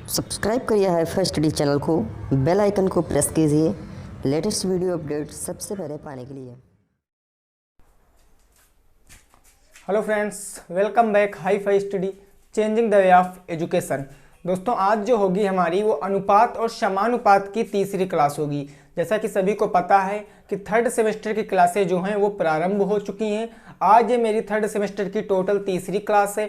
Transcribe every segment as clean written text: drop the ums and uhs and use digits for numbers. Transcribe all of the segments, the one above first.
Subscribe करिए HiFi study channel को, bell icon को प्रेस कीजिए लेटेस्ट वीडियो अपडेट सबसे पहले पाने के लिए। Hello friends, welcome back HiFi study changing the way of education. दोस्तों, आज जो होगी हमारी वो अनुपात और समानुपात की तीसरी क्लास होगी। जैसा कि सभी को पता है कि थर्ड सेमेस्टर की क्लासें जो हैं वो प्रारंभ हो चुकी हैं। आज ये मेरी थर्ड सेमेस्टर की टोटल तीसरी क्लास है।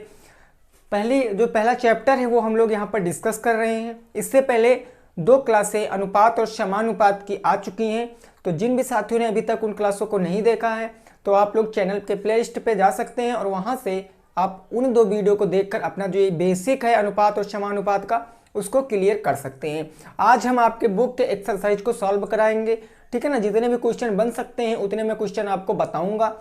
पहला चैप्टर है वो हम लोग यहाँ पर डिस्कस कर रहे हैं। इससे पहले दो क्लासें अनुपात और समानुपात की आ चुकी हैं। तो जिन भी साथियों ने अभी तक उन क्लासों को नहीं देखा है तो आप लोग चैनल के प्लेलिस्ट पे जा सकते हैं और वहाँ से आप उन दो वीडियो को देखकर अपना जो ये बेसिक है अनुपात और समानुपात का उसको क्लियर कर सकते हैं। आज हम आपके बुक के एक्सरसाइज को सॉल्व कराएंगे, ठीक है ना। जितने भी क्वेश्चन बन सकते हैं उतने मैं क्वेश्चन आपको बताऊंगा।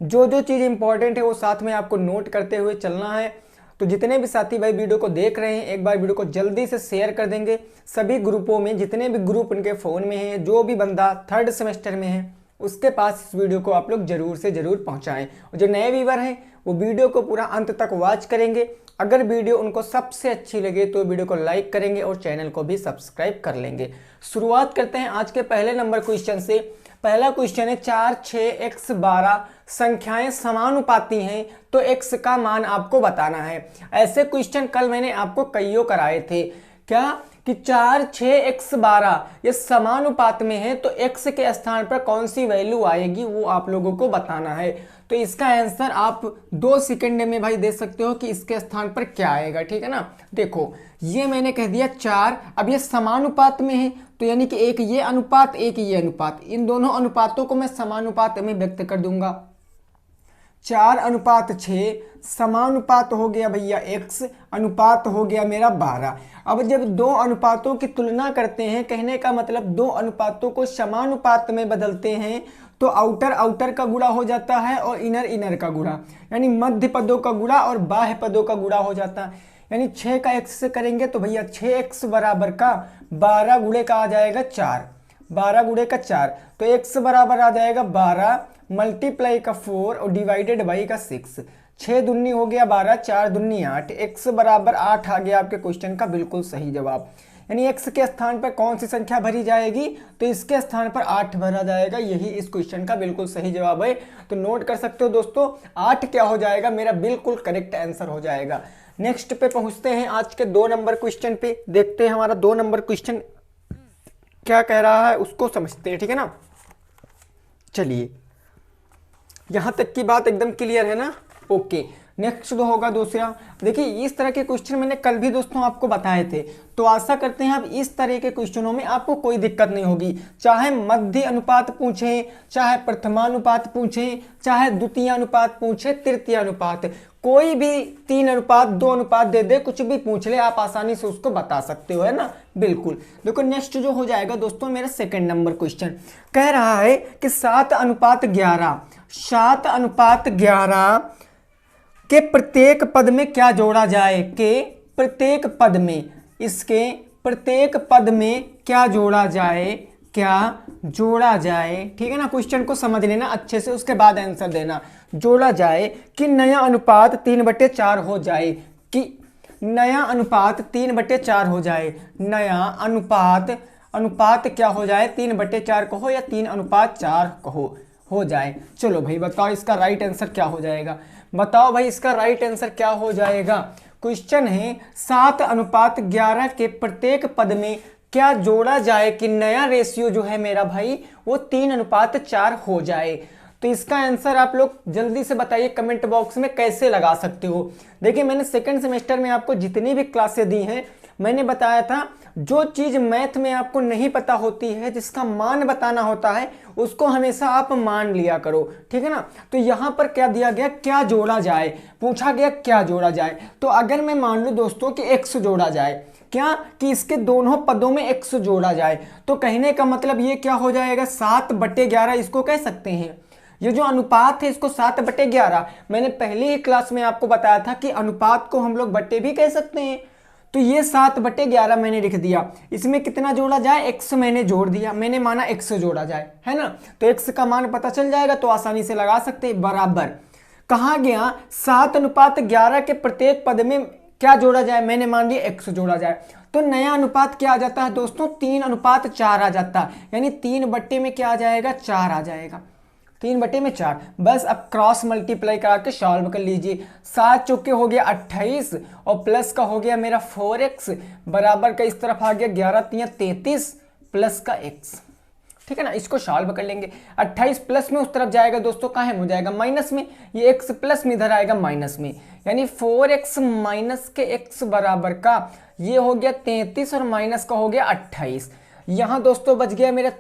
जो चीज़ इंपॉर्टेंट है वो साथ में आपको नोट करते हुए चलना है। तो जितने भी साथी भाई वीडियो को देख रहे हैं एक बार वीडियो को जल्दी से शेयर कर देंगे सभी ग्रुपों में, जितने भी ग्रुप उनके फ़ोन में हैं। जो भी बंदा थर्ड सेमेस्टर में है उसके पास इस वीडियो को आप लोग जरूर से जरूर पहुंचाएं। और जो नए व्यूवर हैं वो वीडियो को पूरा अंत तक वॉच करेंगे। अगर वीडियो उनको सबसे अच्छी लगे तो वीडियो को लाइक करेंगे और चैनल को भी सब्सक्राइब कर लेंगे। शुरुआत करते हैं आज के पहले नंबर क्वेश्चन से। पहला क्वेश्चन है 4, 6, x 12 संख्याएं समानुपाती हैं तो x का मान आपको बताना है। ऐसे क्वेश्चन कल मैंने आपको कईयों कराए थे। क्या कि 4, 6, x 12 ये समानुपात में है तो x के स्थान पर कौन सी वैल्यू आएगी वो आप लोगों को बताना है। तो इसका आंसर आप 2 सेकंड में भाई दे सकते हो कि इसके स्थान पर क्या आएगा, ठीक है ना। देखो ये मैंने कह दिया 4, अब ये समानुपात में है तो यानी कि एक ये अनुपात एक ये अनुपात, इन दोनों अनुपातों को मैं समानुपात में व्यक्त कर दूंगा। 4:6 समानुपात हो गया भैया x, अनुपात हो गया मेरा 12। अब जब दो अनुपातों की तुलना करते हैं, कहने का मतलब दो अनुपातों को समानुपात में बदलते हैं तो आउटर आउटर का गुणा हो जाता है और इनर इनर का गुणा, यानी मध्य पदों का गुणा और बाह्य पदों का गुणा हो जाता है। यानी 6 का x से करेंगे तो भैया 6x बराबर का 12 गुणे का आ जाएगा 4, 12 गुणे का 4 तो x बराबर आ जाएगा 12 मल्टीप्लाई का 4 और डिवाइडेड बाई का 6। 6 दूनी हो गया 12, 4 दूनी 8, x बराबर 8 आ गया आपके क्वेश्चन का बिल्कुल सही जवाब। यानी x के स्थान पर कौन सी संख्या भरी जाएगी तो इसके स्थान पर 8 भरा जाएगा। यही इस क्वेश्चन का बिल्कुल सही जवाब है। तो नोट कर सकते हो दोस्तों, 8 क्या हो जाएगा मेरा बिल्कुल करेक्ट आंसर हो जाएगा। नेक्स्ट पे पहुंचते हैं आज के 2 नंबर क्वेश्चन पे। देखते हैं हमारा 2 नंबर क्वेश्चन क्या कह रहा है उसको समझते हैं, ठीक है ना। चलिए यहां तक की बात एकदम क्लियर है ना। ओके, नेक्स्ट जो होगा दूसरा। देखिए इस तरह के क्वेश्चन मैंने कल भी दोस्तों आपको बताए थे, तो आशा करते हैं अब इस तरह के क्वेश्चनों में आपको कोई दिक्कत नहीं होगी। चाहे मध्य अनुपात पूछें, चाहे प्रथमानुपात पूछें, चाहे द्वितीय अनुपात पूछे, तृतीय अनुपात, कोई भी 3 अनुपात 2 अनुपात दे दे, कुछ भी पूछ ले आप आसानी से उसको बता सकते हो, है ना। बिल्कुल। देखो नेक्स्ट जो हो जाएगा दोस्तों मेरा सेकंड नंबर क्वेश्चन कह रहा है कि 7:11 7:11 के प्रत्येक पद में क्या जोड़ा जाए, के प्रत्येक पद में, इसके प्रत्येक पद में क्या जोड़ा जाए, क्या जोड़ा जाए, ठीक है ना। क्वेश्चन को समझ लेना अच्छे से, उसके बाद आंसर देना। जोड़ा जाए कि नया अनुपात 3/4 हो जाए, कि नया अनुपात 3/4 हो जाए, नया अनुपात क्या हो जाए 3/4 कहो या 3:4 कहो हो जाए। चलो भाई बताओ इसका राइट आंसर क्या हो जाएगा, बताओ भाई इसका राइट आंसर क्या हो जाएगा। क्वेश्चन है 7:11 के प्रत्येक पद में क्या जोड़ा जाए कि नया रेशियो जो है मेरा भाई वो 3:4 हो जाए। तो इसका आंसर आप लोग जल्दी से बताइए कमेंट बॉक्स में कैसे लगा सकते हो। देखिए मैंने सेकंड सेमेस्टर में आपको जितनी भी क्लासें दी हैं मैंने बताया था जो चीज मैथ में आपको नहीं पता होती है, जिसका मान बताना होता है, उसको हमेशा आप मान लिया करो, ठीक है ना। तो यहां पर क्या दिया गया, क्या जोड़ा जाए, पूछा गया क्या जोड़ा जाए। तो अगर मैं मान लूं दोस्तों कि x जोड़ा जाए, क्या कि इसके दोनों पदों में x जोड़ा जाए, तो कहने का मतलब ये क्या हो जाएगा 7/11 इसको कह सकते हैं। ये जो अनुपात है इसको 7/11, मैंने पहले ही क्लास में आपको बताया था कि अनुपात को हम लोग बट्टे भी कह सकते हैं। तो ये 7/11 मैंने लिख दिया, इसमें कितना जोड़ा जाए x मैंने जोड़ दिया, मैंने माना x जोड़ा जाए, है ना। तो x का मान पता चल जाएगा तो आसानी से लगा सकते हैं। बराबर कहा गया 7:11 के प्रत्येक पद में क्या जोड़ा जाए, मैंने मान लिया x जोड़ा जाए, तो नया अनुपात क्या आ जाता है दोस्तों, 3:4 आ जाता है, यानी 3 बट्टे में क्या आ जाएगा, 4 आ जाएगा, 3 बटे में 4। बस अब क्रॉस मल्टीप्लाई करा के सॉल्व कर लीजिए। 7 चौके हो गया 28 और प्लस का हो गया मेरा 4x बराबर का इस तरफ आ गया 11 3 33 प्लस का x। ठीक है ना, इसको सॉल्व कर लेंगे। 28 प्लस में उस तरफ जाएगा दोस्तों, कहाँ हो जाएगा माइनस में, ये x प्लस में इधर आएगा माइनस में, यानी 4x माइनस के x बराबर का ये हो गया 33 और माइनस का हो गया 28। यहाँ दोस्तों बच गया मेरा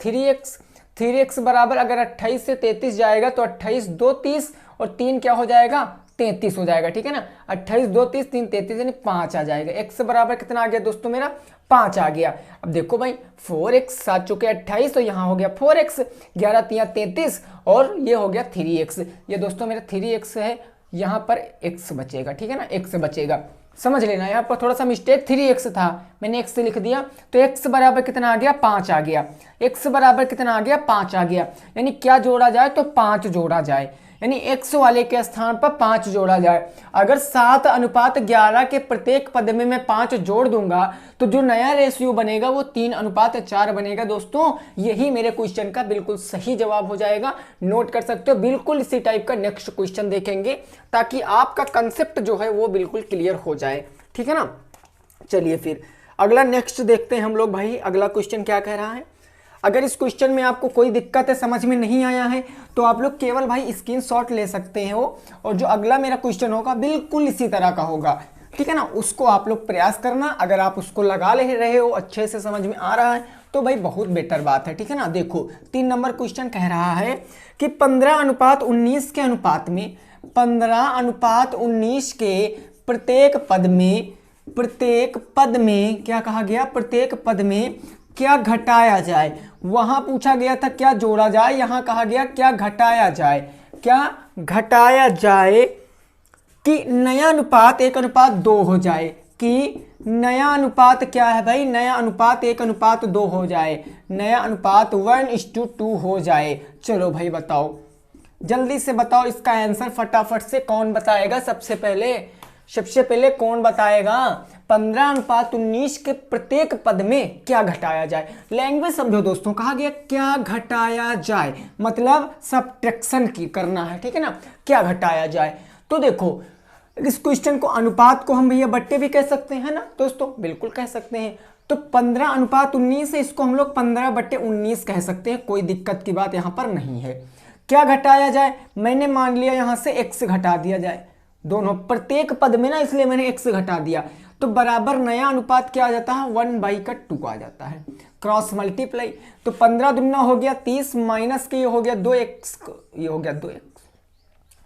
3x बराबर, अगर 28 से 33 जाएगा तो 28 2 30 और 3 क्या हो जाएगा 33 हो जाएगा। ठीक है ना, 28 2 30 3 33 यानी 5 आ जाएगा। x बराबर कितना आ गया दोस्तों मेरा 5 आ गया। अब देखो भाई 4x 7 चुके 28 तो यहाँ हो गया 4x, 11 3 33 और ये हो गया 3x। ये दोस्तों मेरा 3x है, यहाँ पर x बचेगा। ठीक है ना, x बचेगा, समझ लेना, यहाँ पर थोड़ा सा मिस्टेक 3x था, मैंने x लिख दिया, तो x बराबर कितना आ गया 5 आ गया। x बराबर कितना आ गया 5 आ गया, यानी क्या जोड़ा जाए तो 5 जोड़ा जाए, यानी x वाले के स्थान पर 5 जोड़ा जाए। अगर 7:11 के प्रत्येक पद में मैं 5 जोड़ दूंगा तो जो नया रेशियो बनेगा वो 3:4 बनेगा। दोस्तों यही मेरे क्वेश्चन का बिल्कुल सही जवाब हो जाएगा, नोट कर सकते हो। बिल्कुल इसी टाइप का नेक्स्ट क्वेश्चन देखेंगे ताकि आपका कंसेप्ट जो है वो बिल्कुल क्लियर हो जाए। ठीक है ना, चलिए फिर अगला नेक्स्ट देखते हैं हम लोग। भाई अगला क्वेश्चन क्या कह रहा है। अगर इस क्वेश्चन में आपको कोई दिक्कत है, समझ में नहीं आया है, तो आप लोग केवल भाई स्क्रीनशॉट ले सकते हो और जो अगला मेरा क्वेश्चन होगा बिल्कुल इसी तरह का होगा। ठीक है ना, उसको आप लोग प्रयास करना। अगर आप उसको लगा ले रहे हो, अच्छे से समझ में आ रहा है तो भाई बहुत बेटर बात है। ठीक है ना, देखो 3 नंबर क्वेश्चन कह रहा है कि 15:19 के अनुपात में 15:19 के प्रत्येक पद में क्या कहा गया, प्रत्येक पद में क्या घटाया जाए। वहां पूछा गया था क्या जोड़ा जाए, यहां कहा गया क्या घटाया जाए। क्या घटाया जाए कि नया अनुपात 1:2 हो जाए, कि नया अनुपात क्या है भाई, नया अनुपात 1:2 हो जाए, नया अनुपात 1:2 हो जाए। चलो भाई बताओ, जल्दी से बताओ इसका आंसर फटाफट से। कौन बताएगा सबसे पहले कौन बताएगा। 15:19 के प्रत्येक पद में क्या घटाया जाए। लैंग्वेज समझो दोस्तों, कहा गया क्या घटाया जाए, मतलब सब्ट्रैक्शन की करना है। ठीक है ना, क्या घटाया जाए। तो देखो इस क्वेश्चन को, अनुपात को हम भैया बट्टे भी कह सकते हैं ना दोस्तों, बिल्कुल कह सकते हैं। तो 15:19 है, इसको हम लोग 15/19 कह सकते हैं, कोई दिक्कत की बात यहाँ पर नहीं है। क्या घटाया जाए, मैंने मान लिया यहाँ से x घटा दिया जाए, दोनों प्रत्येक पद में ना, इसलिए मैंने x घटा दिया, तो बराबर नया अनुपात क्या आ जाता है 1/2 आ जाता है। क्रॉस मल्टीप्लाई, तो 15 दूना हो गया 30 माइनस के ये हो गया 2x, ये हो गया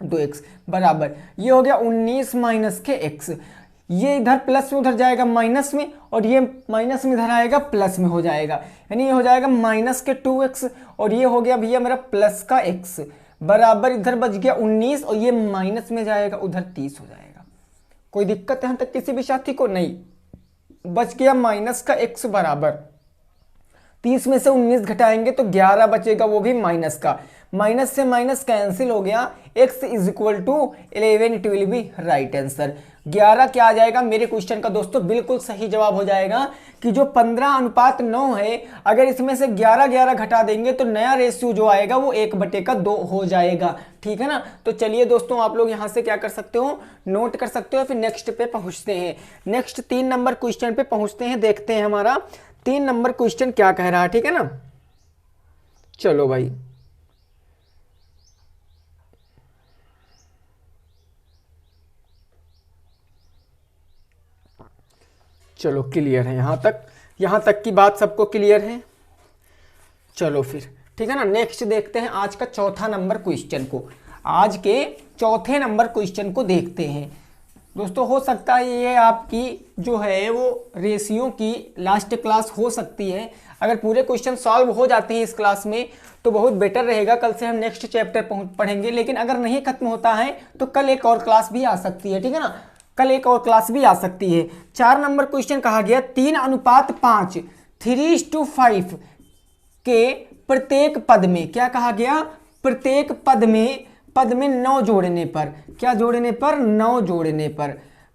2x बराबर ये हो गया 19 माइनस के x। ये इधर प्लस में उधर जाएगा माइनस में, और ये माइनस में इधर आएगा प्लस में हो जाएगा, यानी ये हो जाएगा माइनस के 2x और ये हो गया भैया मेरा प्लस का x बराबर इधर बच गया 19 और ये माइनस में जाएगा उधर 30 हो जाएगा। कोई दिक्कत यहाँ तक किसी भी साथी को नहीं। बच गया माइनस का x बराबर 30 में से 19 घटाएंगे तो 11 बचेगा, वो भी माइनस का। माइनस से माइनस कैंसिल हो गया, x is equal to 11, it will be right answer. 11 क्या आ जाएगा मेरे क्वेश्चन का दोस्तों, बिल्कुल सही जवाब हो जाएगा कि जो 15:9 है, अगर इसमें से 11 घटा देंगे तो नया रेशियो जो आएगा वो 1/2 हो जाएगा। ठीक है ना, तो चलिए दोस्तों आप लोग यहाँ से क्या कर सकते हो, नोट कर सकते हो। फिर नेक्स्ट पे पहुँचते हैं, नेक्स्ट 3 नंबर क्वेश्चन पे पहुँचते हैं, देखते हैं हमारा 3 नंबर क्वेश्चन क्या कह रहा है। ठीक है ना, चलो भाई चलो क्लियर है, यहाँ तक की बात सबको क्लियर है। चलो फिर ठीक है ना, नेक्स्ट देखते हैं आज का चौथा नंबर क्वेश्चन को। आज के चौथे नंबर क्वेश्चन को देखते हैं दोस्तों। हो सकता है ये आपकी जो है वो रेशियो की लास्ट क्लास हो सकती है। अगर पूरे क्वेश्चन सॉल्व हो जाते हैं इस क्लास में तो बहुत बेटर रहेगा, कल से हम नेक्स्ट चैप्टर पढ़ेंगे। लेकिन अगर नहीं खत्म होता है तो कल एक और क्लास भी आ सकती है। ठीक है ना, कल एक और क्लास भी आ सकती है। 4 नंबर क्वेश्चन कहा गया 3:5 3:5 के प्रत्येक पद में, क्या कहा गया, प्रत्येक पद में 9 जोड़ने पर, क्या जोड़ने पर, 9 जोड़ने पर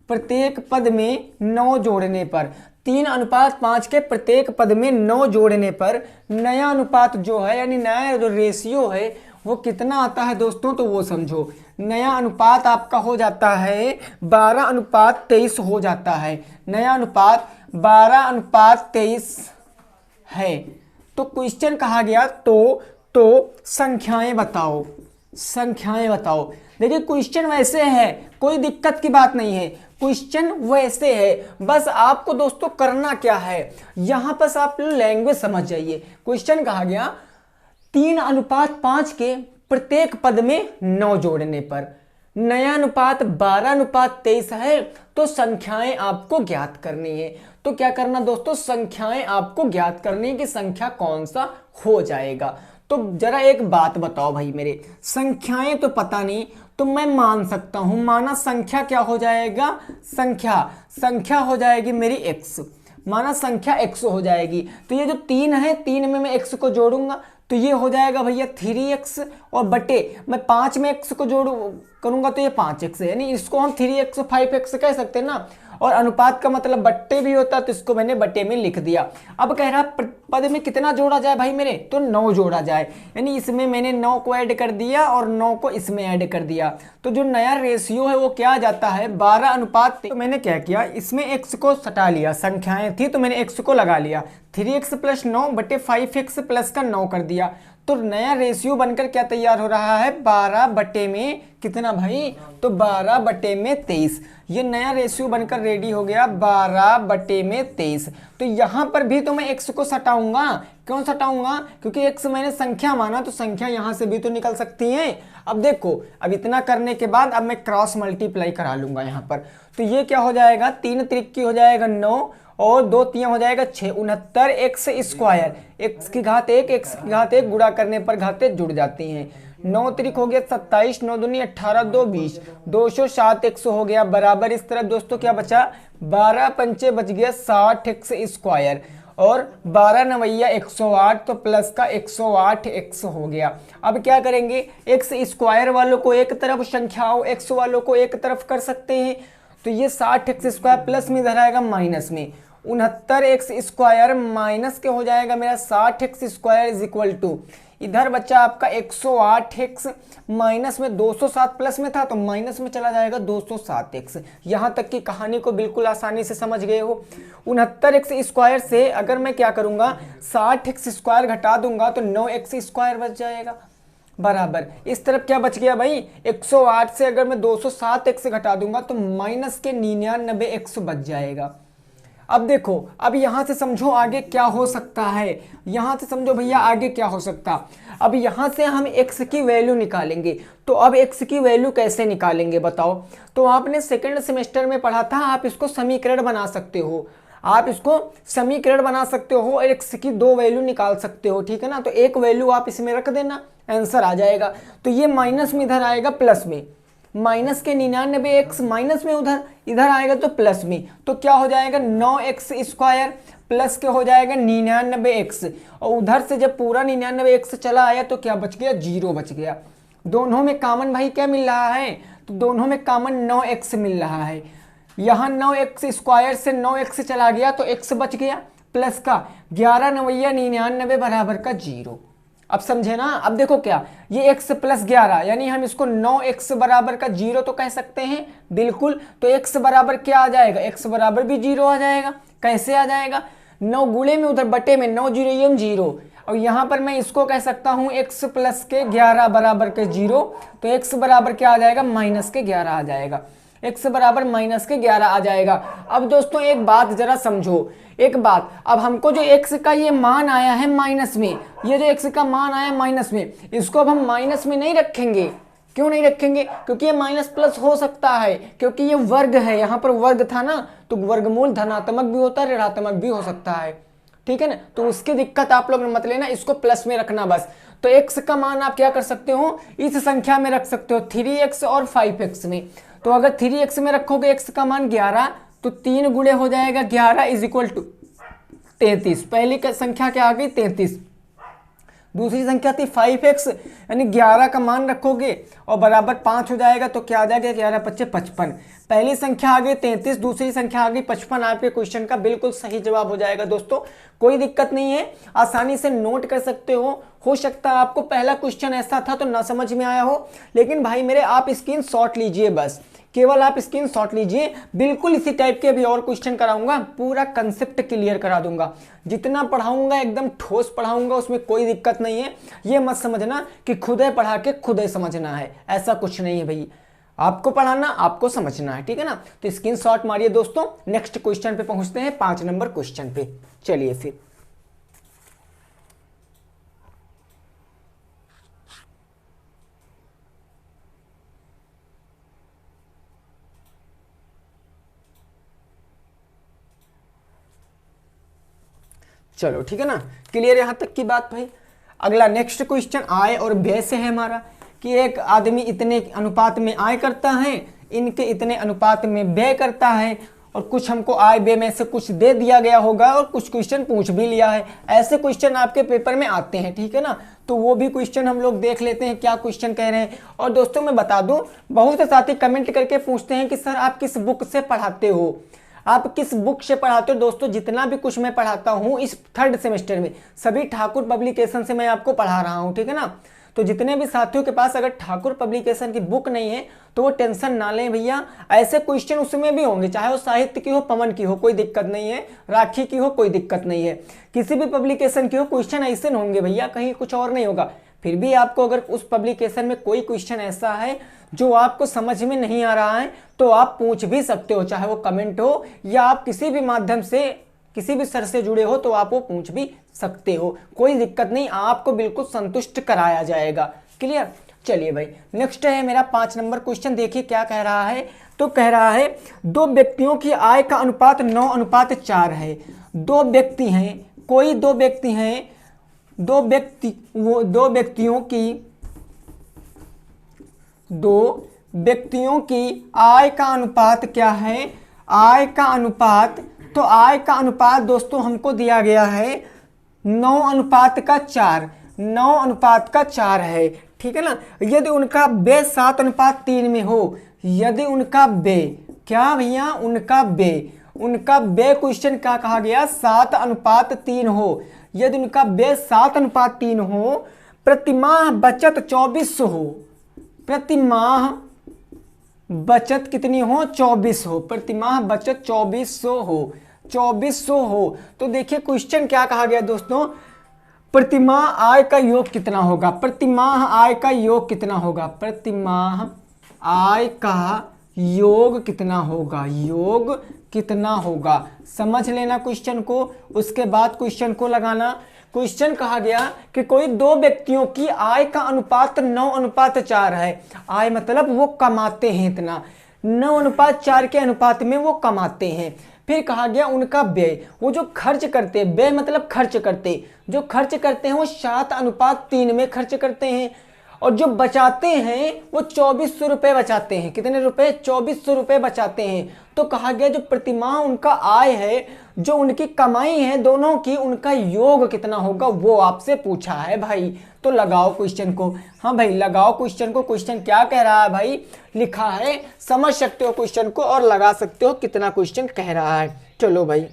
प्रत्येक पद में 9 जोड़ने पर, 3:5 के प्रत्येक पद में 9 जोड़ने पर नया अनुपात जो है यानी नया जो रेशियो है वो कितना आता है दोस्तों, तो वो समझो। नया अनुपात आपका हो जाता है 12:23 हो जाता है। नया अनुपात 12:23 है। तो क्वेश्चन कहा गया तो संख्याएं बताओ, संख्याएं बताओ। देखिए क्वेश्चन वैसे है, कोई दिक्कत की बात नहीं है, क्वेश्चन वैसे है। बस आपको दोस्तों करना क्या है, यहां पर आप लैंग्वेज समझ जाइए। क्वेश्चन कहा गया 3:5 के प्रत्येक पद में 9 जोड़ने पर नया अनुपात 12:23 है, तो संख्याएं आपको ज्ञात करनी है। तो क्या करना दोस्तों, संख्याएं आपको ज्ञात करनी है कि संख्या कौन सा हो जाएगा। तो जरा एक बात बताओ भाई मेरे, संख्याएं तो पता नहीं, तो मैं मान सकता हूं, माना संख्या क्या हो जाएगा, संख्या हो जाएगी मेरी x, माना संख्या x हो जाएगी। तो ये जो 3 है, 3 में मैं x को जोड़ूंगा तो ये हो जाएगा भैया 3x, और बटे मैं 5 में x को जोड़ करूंगा तो ये 5x है, यानी इसको हम 3x 5x कह सकते हैं ना। और अनुपात का मतलब बट्टे भी होता है, तो इसको मैंने बट्टे में लिख दिया। अब कह रहा पद में कितना जोड़ा जाए भाई मेरे, तो 9 जोड़ा जाए, यानी इसमें मैंने 9 को ऐड कर दिया और 9 को इसमें ऐड कर दिया। तो जो नया रेशियो है वो क्या आ जाता है 12:3। तो मैंने क्या किया, इसमें x को सटा लिया, संख्याएं थी तो मैंने x को लगा लिया, 3x + 9 बटे 5x प्लस का 9 कर दिया। तो नया रेशियो बनकर क्या तैयार हो रहा है 12 बटे में कितना भाई, तो 12 बटे में 23। ये नया रेशियो बनकर रेडी हो गया 12 बटे में 23। तो यहां पर भी तो मैं x को सटाऊंगा, क्यों सटाऊंगा, क्योंकि x मैंने संख्या माना, तो संख्या यहां से भी तो निकल सकती है। अब देखो, अब इतना करने के बाद अब मैं क्रॉस मल्टीप्लाई करा लूंगा यहां पर। तो ये क्या हो जाएगा, 3 त्रिक हो जाएगा 9 और 2 3 हो जाएगा 6, 69x², x की घात 1, x की घात 1 गुणा करने पर घातें जुड़ जाती हैं। 9 त्रिक हो गया 27, 9 दूनी 18, 2 20, 207x हो गया बराबर। इस तरफ दोस्तों क्या बचा, 12 पंचे बच गया 60x², और 12 नवैया 108, तो प्लस का 108x हो गया। अब क्या करेंगे, x² वालों को एक तरफ, संख्याओं x वालों को एक तरफ कर सकते हैं। तो ये 60x² प्लस में इधर आएगा माइनस में, 69x² माइनस के हो जाएगा मेरा 60x² इज इक्वल टू, इधर बच्चा आपका 108x माइनस में 207 प्लस में था तो माइनस में चला जाएगा 207x। यहां तक की कहानी को बिल्कुल आसानी से समझ गए हो। 69x² से अगर मैं क्या करूंगा 60x² घटा दूंगा तो 9x² बच जाएगा बराबर। इस तरफ क्या बच गया भाई, 108 से अगर मैं 207x घटा दूंगा तो माइनस के 99x बच जाएगा। अब देखो, अब यहां से समझो आगे क्या हो सकता है, यहां से समझो भैया आगे क्या हो सकता। अब यहां से हम x की वैल्यू निकालेंगे, तो अब x की वैल्यू कैसे निकालेंगे बताओ। तो आपने सेकंड सेमेस्टर में पढ़ा था, आप इसको समीकरण बना सकते हो, आप इसको समीकरण बना सकते हो और x की 2 वैल्यू निकाल सकते हो, ठीक है ना। तो एक वैल्यू आप इसमें रख देना, आंसर आ जाएगा। तो ये माइनस में इधर आएगा प्लस में, माइनस के 99x माइनस में उधर इधर आएगा तो प्लस में, तो क्या हो जाएगा 9x² प्लस के हो जाएगा 99x, और उधर से जब पूरा 99x चला आया तो क्या बच गया, 0 बच गया। दोनों में कॉमन भाई क्या मिल रहा है, तो दोनों में कॉमन 9x मिल रहा है। यहाँ 9x² से 9x चला गया तो x बच गया प्लस का 11 नवैया 99 बराबर का 0। अब समझे ना। अब देखो क्या, ये x + 11 यानी हम इसको 9x बराबर का 0 तो कह सकते हैं, बिल्कुल। तो x बराबर क्या आ जाएगा, x बराबर भी 0 आ जाएगा। कैसे आ जाएगा, 9 गुणे में उधर बटे में 9 0 ये 0, और यहाँ पर मैं इसको कह सकता हूँ x + के 11 बराबर के 0, तो x बराबर क्या आ जाएगा, -11 आ जाएगा। x बराबर -11 आ जाएगा। अब दोस्तों एक बात जरा समझो, एक बात, अब हमको जो x का ये मान आया है माइनस में, ये जो x का मान आया माइनस में, इसको अब हम माइनस में नहीं रखेंगे। क्यों नहीं रखेंगे, क्योंकि ये माइनस प्लस हो सकता है, क्योंकि ये वर्ग है, यहाँ पर वर्ग था ना, तो वर्गमूल धनात्मक भी होता है ऋणात्मक भी हो सकता है, ठीक है ना। तो उसकी दिक्कत आप लोग मत लेना, इसको प्लस में रखना बस। तो x का मान आप क्या कर सकते हो, इस संख्या में रख सकते हो 3x और 5x में। तो अगर 3x में रखोगे x का मान 11, तो 3 गुणे हो जाएगा 11 इज इक्वल टू 33। पहली संख्या क्या आ गई 33, दूसरी संख्या थी 5x, यानी 11 का मान रखोगे और बराबर 5 हो जाएगा, तो क्या आ जाएगा 11 × 55, पहली संख्या आ गई 33, दूसरी संख्या आ गई 55, आपके क्वेश्चन का बिल्कुल सही जवाब हो जाएगा दोस्तों। कोई दिक्कत नहीं है, आसानी से नोट कर सकते हो सकता है आपको पहला क्वेश्चन ऐसा था तो ना समझ में आया हो, लेकिन भाई मेरे आप स्क्रीनशॉट लीजिए, बस केवल आप स्क्रीनशॉट लीजिए। बिल्कुल इसी टाइप के अभी और क्वेश्चन कराऊंगा, पूरा कंसेप्ट क्लियर करा दूंगा। जितना पढ़ाऊंगा एकदम ठोस पढ़ाऊंगा, उसमें कोई दिक्कत नहीं है। ये मत समझना कि खुदे पढ़ा के खुदे समझना है, ऐसा कुछ नहीं है भाई। आपको पढ़ाना, आपको समझना है, ठीक है ना। तो स्क्रीनशॉट मारिए दोस्तों। नेक्स्ट क्वेश्चन पे पहुंचते हैं, 5 नंबर क्वेश्चन पे। चलिए फिर चलो ठीक है ना, क्लियर यहां तक की बात भाई। अगला नेक्स्ट क्वेश्चन आय और व्यय से है हमारा, कि एक आदमी इतने अनुपात में आय करता है, इनके इतने अनुपात में व्यय करता है, और कुछ हमको आय व्यय में से कुछ दे दिया गया होगा और कुछ क्वेश्चन पूछ भी लिया है। ऐसे क्वेश्चन आपके पेपर में आते हैं, ठीक है ना। तो वो भी क्वेश्चन हम लोग देख लेते हैं क्या क्वेश्चन कह रहे हैं। और दोस्तों मैं बता दूं, बहुत से साथी कमेंट करके पूछते हैं कि सर आप किस बुक से पढ़ाते हो, आप किस बुक से पढ़ाते हो। दोस्तों जितना भी कुछ मैं पढ़ाता हूँ इस 3rd सेमेस्टर में, सभी ठाकुर पब्लिकेशन से मैं आपको पढ़ा रहा हूँ, ठीक है ना। तो जितने भी साथियों के पास अगर ठाकुर पब्लिकेशन की बुक नहीं है तो वो टेंशन ना लें भैया, ऐसे क्वेश्चन उसमें भी होंगे, चाहे वो साहित्य की हो, पवन की हो, कोई दिक्कत नहीं है, राखी की हो, कोई दिक्कत नहीं है, किसी भी पब्लिकेशन की हो, क्वेश्चन ऐसे होंगे भैया, कहीं कुछ और नहीं होगा। फिर भी आपको अगर उस पब्लिकेशन में कोई क्वेश्चन ऐसा है जो आपको समझ में नहीं आ रहा है तो आप पूछ भी सकते हो, चाहे वो कमेंट हो या आप किसी भी माध्यम से किसी भी सर से जुड़े हो तो आप वो पूछ भी सकते हो, कोई दिक्कत नहीं, आपको बिल्कुल संतुष्ट कराया जाएगा। क्लियर। चलिए भाई नेक्स्ट है मेरा 5 नंबर क्वेश्चन। देखिए क्या कह रहा है, तो कह रहा है 2 व्यक्तियों की आय का अनुपात 9:4 है। 2 व्यक्ति हैं, कोई 2 व्यक्ति हैं, 2 व्यक्तियों की आय का अनुपात क्या है, आय का अनुपात, तो आय का अनुपात दोस्तों हमको दिया गया है 9:4, 9:4 है, ठीक है ना। यदि उनका व्यय 7:3 में हो, यदि उनका व्यय क्या भैया, उनका व्यय क्वेश्चन क्या कहा गया, 7:3 हो, यदि उनका व्यय 7:3 हो, प्रतिमाह बचत 2400 हो, प्रतिमाह बचत कितनी हो, 24 हो, प्रतिमाह बचत 2400 हो, 2400 हो। तो देखिए क्वेश्चन क्या कहा गया दोस्तों, प्रतिमाह आय का योग कितना होगा, प्रतिमाह आय का योग कितना होगा, प्रतिमाह आय का योग कितना होगा, योग कितना होगा, समझ लेना क्वेश्चन को, उसके बाद क्वेश्चन को लगाना। क्वेश्चन कहा गया कि कोई 2 व्यक्तियों की आय का अनुपात 9:4 है, आय मतलब वो कमाते हैं इतना, 9:4 के अनुपात में वो कमाते हैं। फिर कहा गया उनका व्यय, वो जो खर्च करते हैं, व्यय मतलब खर्च करते, जो खर्च करते हैं वो 7:3 में खर्च करते हैं, और जो बचाते हैं वो 2400 रुपये बचाते हैं। कितने रुपए, 2400 रुपये बचाते हैं। तो कहा गया जो प्रतिमाह उनका आय है, जो उनकी कमाई है दोनों की, उनका योग कितना होगा वो आपसे पूछा है भाई। तो लगाओ क्वेश्चन को, हाँ भाई लगाओ क्वेश्चन को। क्वेश्चन क्या कह रहा है भाई, लिखा है, समझ सकते हो क्वेश्चन को और लगा सकते हो कितना क्वेश्चन कह रहा है। चलो भाई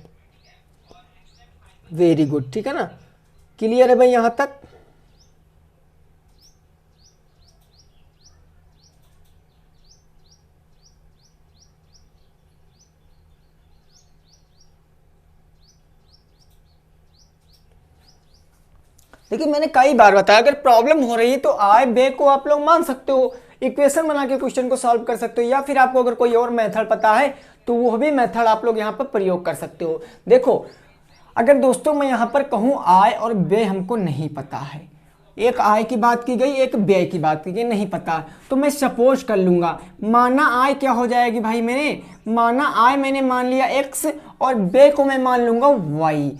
वेरी गुड, ठीक है ना, क्लियर है भाई यहां तक। देखिए मैंने कई बार बताया, अगर प्रॉब्लम हो रही है तो आय व्यय को आप लोग मान सकते हो, इक्वेशन बना के क्वेश्चन को सॉल्व कर सकते हो, या फिर आपको अगर कोई और मेथड पता है तो वो भी मेथड आप लोग यहाँ पर प्रयोग कर सकते हो। देखो अगर दोस्तों मैं यहाँ पर कहूँ आय और व्यय हमको नहीं पता है, एक आय की बात की गई, एक व्यय की बात की गई, नहीं पता, तो मैं सपोज कर लूंगा, माना आय क्या हो जाएगी भाई, मैंने माना आय मैंने मान लिया x और व्यय को मैं मान लूंगा y,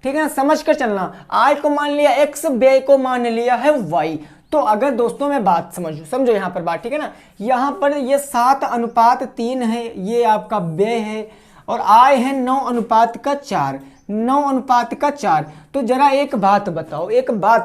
ठीक है ना, समझ कर चलना, आय को मान लिया x, व्यय को मान लिया है y। तो अगर दोस्तों मैं बात समझो यहाँ पर बात, ठीक है ना, यहाँ पर ये 7:3 है, ये आपका व्यय है, और आय है 9:4, 9:4। तो जरा एक बात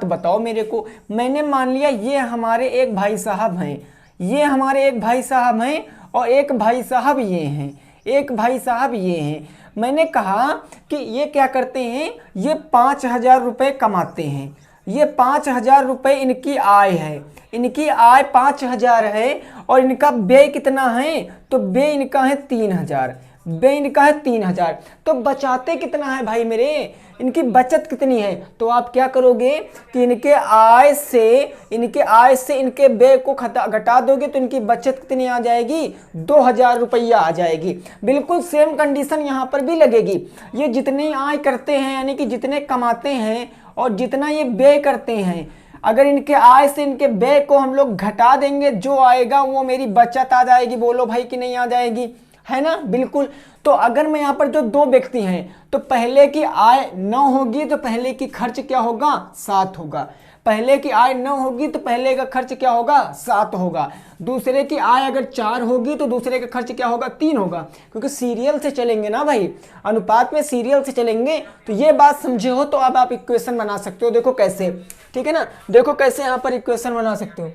बताओ मेरे को, मैंने मान लिया ये हमारे एक भाई साहब हैं, ये हमारे एक भाई साहब हैं, और एक भाई साहब ये हैं, एक भाई साहब ये हैं। मैंने कहा कि ये क्या करते हैं, ये 5,000 रुपये कमाते हैं, ये 5,000 रुपये इनकी आय है, इनकी आय 5,000 है और इनका व्यय कितना है, तो व्यय इनका है 3,000, व्यय इनका है 3,000। तो बचाते कितना है भाई मेरे, इनकी बचत कितनी है, तो आप क्या करोगे कि इनके आय से इनके व्यय को घटा दोगे तो इनकी बचत कितनी आ जाएगी, 2,000 रुपया आ जाएगी। बिल्कुल सेम कंडीशन यहाँ पर भी लगेगी। ये जितनी आय करते हैं यानी कि जितने कमाते हैं और जितना ये व्यय करते हैं, अगर इनके आय से इनके व्यय को हम लोग घटा देंगे, जो आएगा वो मेरी बचत आ जाएगी। बोलो भाई कि नहीं आ जाएगी, है ना, बिल्कुल। तो अगर मैं यहाँ पर जो दो व्यक्ति हैं, तो पहले की आय 9 होगी तो पहले की खर्च क्या होगा, 7 होगा। पहले की आय 9 होगी तो पहले का खर्च क्या होगा, 7 होगा। दूसरे की आय अगर 4 होगी तो दूसरे का खर्च क्या होगा, 3 होगा। क्योंकि सीरियल से चलेंगे ना भाई, अनुपात में सीरियल से चलेंगे। तो ये बात समझे हो तो अब आप इक्वेशन बना सकते हो। देखो कैसे, ठीक है ना, देखो कैसे यहाँ पर इक्वेशन बना सकते हो।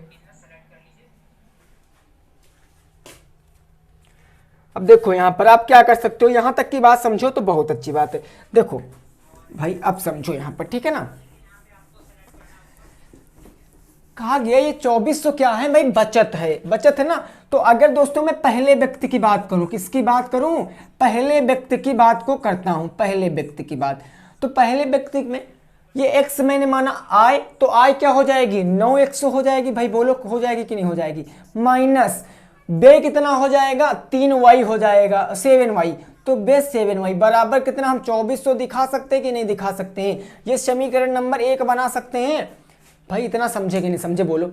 अब देखो यहाँ पर आप क्या कर सकते हो, यहां तक की बात समझो तो बहुत अच्छी बात है। देखो भाई अब समझो यहाँ पर, ठीक है ना, कहा गया ये 2400 क्या है भाई, बचत है, बचत है ना। तो अगर दोस्तों मैं पहले व्यक्ति की बात करूं, किसकी बात करूं, पहले व्यक्ति की बात को करता हूं, पहले व्यक्ति की बात। तो पहले व्यक्ति में ये x मैंने माना आय, तो आय क्या हो जाएगी, 9x हो जाएगी भाई। बोलो हो जाएगी कि नहीं हो जाएगी, माइनस व्यय कितना हो जाएगा, 3y हो जाएगा, 7y। तो बे 7y बराबर कितना, हम 2400 दिखा सकते हैं कि नहीं दिखा सकते हैं। ये समीकरण नंबर 1 बना सकते हैं भाई। इतना समझे कि नहीं समझे, बोलो।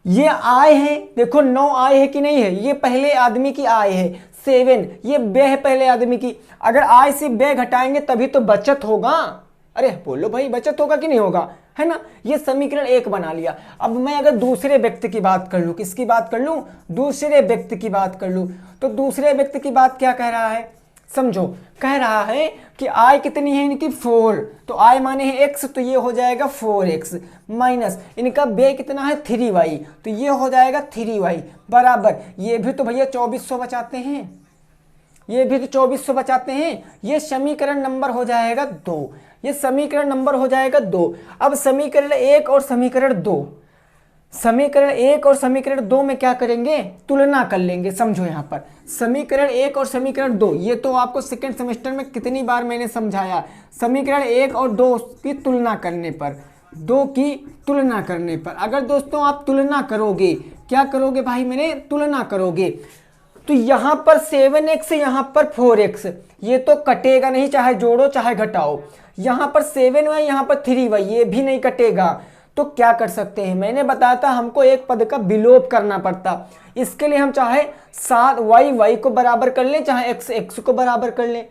ये आय है, देखो 9 आय है कि नहीं है, ये पहले आदमी की आय है। 7 ये व्यय है पहले आदमी की। अगर आय से व्यय घटाएंगे तभी तो बचत होगा। अरे बोलो भाई, बचत होगा कि नहीं होगा, है ना। ये समीकरण 1 बना लिया। अब मैं अगर दूसरे व्यक्ति की बात कर लूं, किसकी बात कर लूं, दूसरे व्यक्ति की बात कर लूं, तो दूसरे व्यक्ति की बात क्या कह रहा है, समझो। कह रहा है कि आय कितनी है इनकी, 4। तो आय माने है x, तो ये हो जाएगा 4x माइनस इनका व्यय कितना है, 3y, तो ये हो जाएगा 3y बराबर। ये भी तो भैया 2400 बचाते हैं, ये भी तो 2400 बचाते हैं। ये समीकरण नंबर हो जाएगा 2, ये समीकरण नंबर हो जाएगा 2। अब समीकरण 1 और समीकरण 2, समीकरण 1 और समीकरण 2 में क्या करेंगे, तुलना कर लेंगे। समझो यहाँ पर समीकरण 1 और समीकरण 2, ये तो आपको सेकंड सेमेस्टर में कितनी बार मैंने समझाया। समीकरण 1 और 2 की तुलना करने पर, 2 की तुलना करने पर, अगर दोस्तों आप तुलना करोगे, क्या करोगे भाई मेरे, तुलना करोगे, तो यहाँ पर 7x, यहाँ पर 4x, ये तो कटेगा नहीं, चाहे जोड़ो चाहे घटाओ। यहाँ पर 7y, यहाँ पर 3y, ये भी नहीं कटेगा। तो क्या कर सकते हैं, मैंने बताया था हमको एक पद का विलोप करना पड़ता। इसके लिए हम चाहे 7y को बराबर कर लें, चाहे x को बराबर कर लें,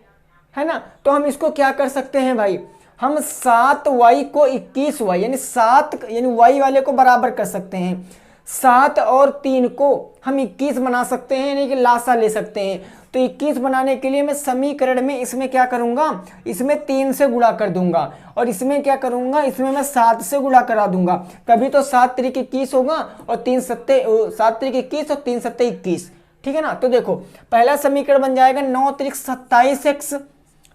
है ना। तो हम इसको क्या कर सकते हैं भाई, हम 7y को 21y यानी 7 यानी y वाले को बराबर कर सकते हैं। 7 और 3 को हम 21 बना सकते हैं, यानी कि लासा ले सकते हैं। तो 21 बनाने के लिए मैं समीकरण में इसमें क्या करूंगा, इसमें 3 से गुणा कर दूंगा और इसमें क्या करूंगा, इसमें मैं 7 से गुणा करा दूंगा। तभी तो 7 त्रिक 21 होगा और 3 सत्ते 7 त्रिक 21 और 3 सत्ते 21, ठीक है ना। तो देखो पहला समीकरण बन जाएगा 9 त्रिक 27x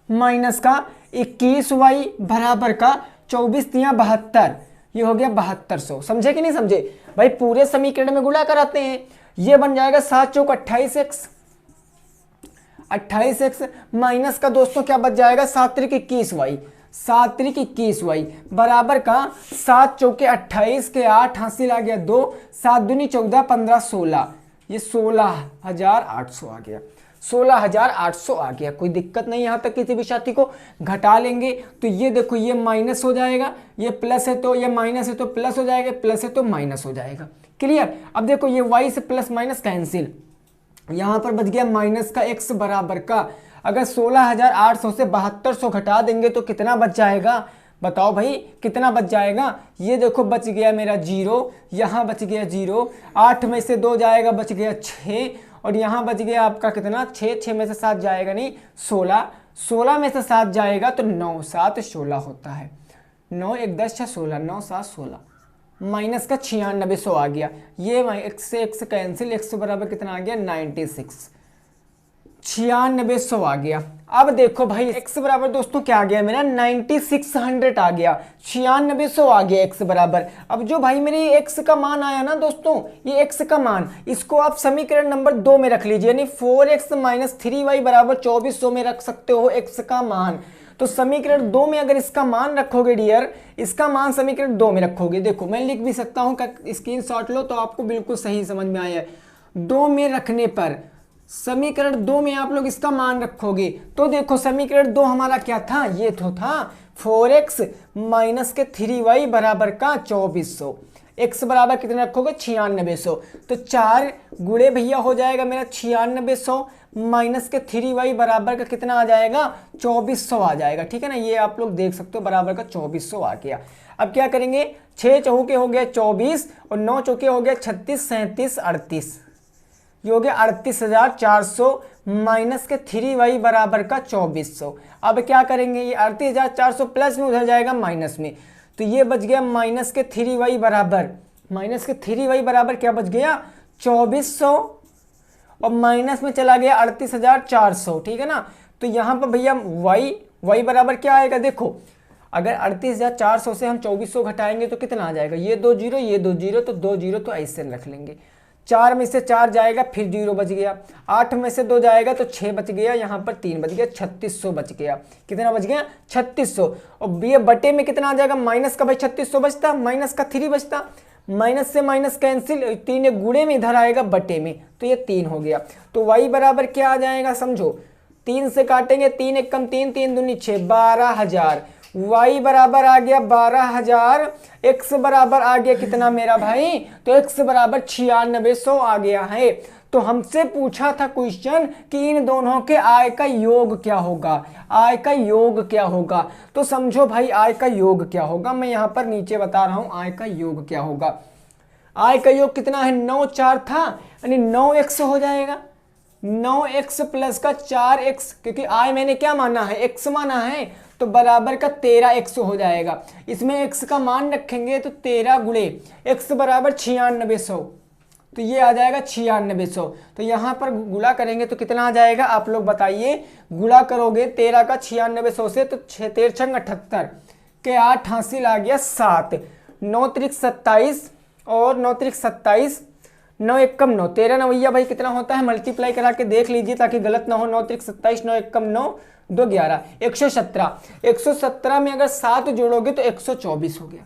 माइनस का 21y बराबर का 24 तियां 72, ये हो गया 7200। समझे कि नहीं समझे भाई, पूरे समीकरण में गुणा कराते हैं। ये बन जाएगा 7 चौक 28x, 28x माइनस का दोस्तों क्या बच जाएगा, 7 त्रिक 21y, 7 त्रिक 21y बराबर का 7 चौके 28 के 8 हासिल आ गया 2, 7 दूनी 14 15 16, ये 16,800 आ गया, 16,800 आ गया। कोई दिक्कत नहीं, यहाँ तक किसी भी साथी को घटा लेंगे तो ये देखो ये माइनस हो जाएगा, ये प्लस है तो ये माइनस है तो प्लस हो जाएगा, प्लस है तो माइनस हो जाएगा। क्लियर। अब देखो ये y से प्लस माइनस कैंसिल, यहाँ पर बच गया माइनस का x बराबर का, अगर 16,800 से 7200 घटा देंगे तो कितना बच जाएगा, बताओ भाई कितना बच जाएगा। ये देखो बच गया मेरा 0, यहाँ बच गया 0, 8 में से 2 जाएगा बच गया 6 और यहाँ बच गया आपका कितना 6, 6 में से 7 जाएगा नहीं 16, 16 में से 7 जाएगा तो 9 7 16 होता है, 9 1 10 6 16, 9 7 16, माइनस का 9600 आ गया। ये x से x कैंसिल, x बराबर कितना आ गया 96, 9600 आ गया। अब देखो भाई x बराबर दोस्तों क्या आ गया मेरा 9600 आ गया, 9600 आ गया x बराबर। अब जो भाई मेरे x का मान आया ना दोस्तों, ये x का मान, इसको आप समीकरण नंबर 2 में रख लीजिए, यानी 4x माइनस 3y बराबर 2400 में रख सकते हो x का मान। तो समीकरण 2 में अगर इसका मान रखोगे डियर, इसका मान समीकरण 2 में रखोगे, देखो मैं लिख भी सकता हूं, स्क्रीनशॉट लो तो आपको बिल्कुल सही समझ में आया है। 2 में रखने पर समीकरण 2 में आप लोग इसका मान रखोगे तो देखो समीकरण 2 हमारा क्या था, ये तो था 4x माइनस के 3y बराबर का 2400, x बराबर कितना रखोगे 9600, तो 4 गुणे भैया हो जाएगा मेरा 9600 माइनस के 3y बराबर का कितना आ जाएगा 2400 आ जाएगा, ठीक है ना। ये आप लोग देख सकते हो बराबर का 2400 आ गया। अब क्या करेंगे, 6 चौके हो गया 24 और 9 चौके हो गया 36, 37, 38, ये हो गया 38,400 माइनस के 3y बराबर का 2400। अब क्या करेंगे, ये 38,400 प्लस में उधर जाएगा माइनस में, तो ये बच गया माइनस के 3y बराबर, माइनस के 3y बराबर क्या बच गया 2400 और माइनस में चला गया 38,400, ठीक है ना। तो यहाँ पर भैया y बराबर क्या आएगा, देखो अगर 38,400 से हम 2400 घटाएंगे तो कितना आ जाएगा, ये 2 जीरो, ये 2 जीरो, तो 2 जीरो तो ऐसे रख लेंगे। 4 में से 4 जाएगा फिर 0 बच गया, 8 में से 2 जाएगा तो 6 बच गया, यहाँ पर 3 बच गया, 3600 बच गया। कितना बच गया 3600, और ये बटे में कितना आ जाएगा, माइनस का भाई 3600 बचता, माइनस का 3 बचता, माइनस से माइनस कैंसिल, 3 गुणे में इधर आएगा बटे में, तो ये 3 हो गया। तो y बराबर क्या आ जाएगा समझो, 3 से काटेंगे 3 एक कम 3, 3 दूनी 6, 12,000। y बराबर आ गया 12,000, x बराबर आ गया कितना मेरा भाई, तो x बराबर 9600 आ गया है। तो हमसे पूछा था क्वेश्चन कि इन दोनों के आय का योग क्या होगा, आय का योग क्या होगा। तो समझो भाई आय का योग क्या होगा, मैं यहां पर नीचे बता रहा हूं आय का योग क्या होगा। आय का योग कितना है, 9 4 था, यानी 9x हो जाएगा, 9x प्लस का 4x, क्योंकि आय मैंने क्या माना है x माना है, तो बराबर का 13x हो जाएगा। इसमें x का मान रखेंगे तो 13 गुणे x बराबर 9600, तो ये आ जाएगा 9600। तो यहाँ पर गुणा करेंगे तो कितना आ जाएगा, आप लोग बताइए, गुणा करोगे 13 का 9600 से तो 6 13 छंग 78 के 8 हासिल आ गया 7, 9 त्रिक 27 और 9 त्रिक 27, 9 एक कम 9, 13 नवैया भाई कितना होता है, मल्टीप्लाई करा के देख लीजिए ताकि गलत ना हो। 9 त्रिक 27, 9 एक कम 9, 2 11, 117, 117 में अगर 7 जोड़ोगे तो 124 हो गया,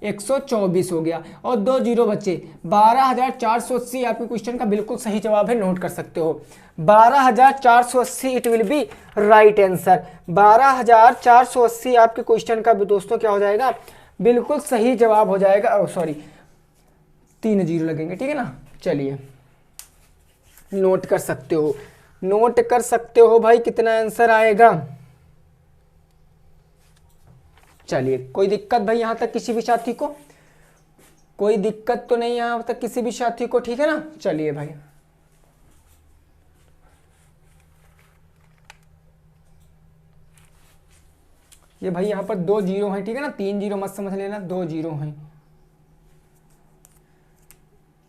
124 हो गया, और 2 जीरो बचे, 12,480 आपके क्वेश्चन का बिल्कुल सही जवाब है, नोट कर सकते हो 12,480 it will be right answer. 12,480 आपके क्वेश्चन का दोस्तों क्या हो जाएगा, बिल्कुल सही जवाब हो जाएगा। सॉरी 3 जीरो लगेंगे, ठीक है ना। चलिए नोट कर सकते हो, नोट कर सकते हो भाई कितना आंसर आएगा। चलिए कोई दिक्कत भाई यहां तक किसी भी साथी को, कोई दिक्कत तो नहीं यहां तक किसी भी साथी को, ठीक है ना। चलिए भाई ये भाई यहां पर 2 जीरो हैं, ठीक है ना, 3 जीरो मत समझ लेना, 2 जीरो हैं।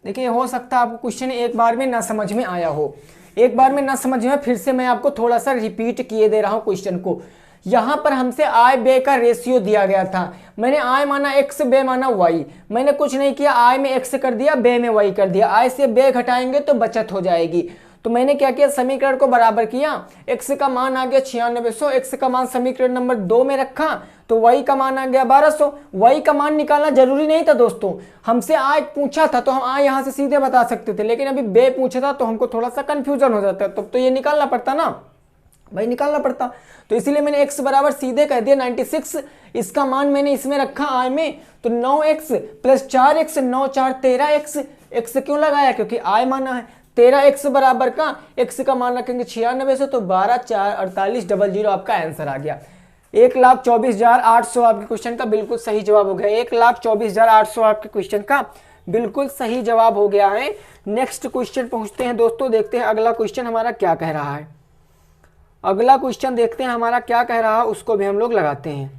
देखिए हो सकता है आपको क्वेश्चन एक बार में ना समझ में आया हो, एक बार में ना समझ में, फिर से मैं आपको थोड़ा सा रिपीट किए दे रहा हूं क्वेश्चन को। यहां पर हमसे आय व्यय का रेशियो दिया गया था, मैंने आय माना x, व्यय माना y, मैंने कुछ नहीं किया, आय में x कर दिया, व्यय में y कर दिया, आय से व्यय घटाएंगे तो बचत हो जाएगी। तो मैंने क्या किया, समीकरण को बराबर किया, x का मान आ गया 9600, x का मान समीकरण नंबर 2 में रखा, तो y का मान आ गया 1200। y का मान निकालना जरूरी नहीं था दोस्तों, हमसे आय पूछा था तो हम आय यहाँ से सीधे बता सकते थे, लेकिन अभी व्यय पूछा था तो हमको थोड़ा सा कंफ्यूजन हो जाता है, तब तो ये निकालना पड़ता ना भाई, निकालना पड़ता। तो इसीलिए मैंने x बराबर सीधे कह दिया 96, इसका मान मैंने इसमें रखा आय में, तो 9x plus 4x, 9 4 13x, x क्यों लगाया, क्योंकि आय माना है। 13x बराबर का x का मान रखेंगे 9600, तो 12 4 48 00 आपका आंसर आ गया। 1,24,800 आपके क्वेश्चन का बिल्कुल सही जवाब हो गया, 1,24,800 आपके क्वेश्चन का बिल्कुल सही जवाब हो गया है। नेक्स्ट क्वेश्चन पहुंचते हैं दोस्तों, देखते हैं अगला क्वेश्चन हमारा क्या कह रहा है। अगला क्वेश्चन देखते हैं हमारा क्या कह रहा है, उसको भी हम लोग लगाते हैं।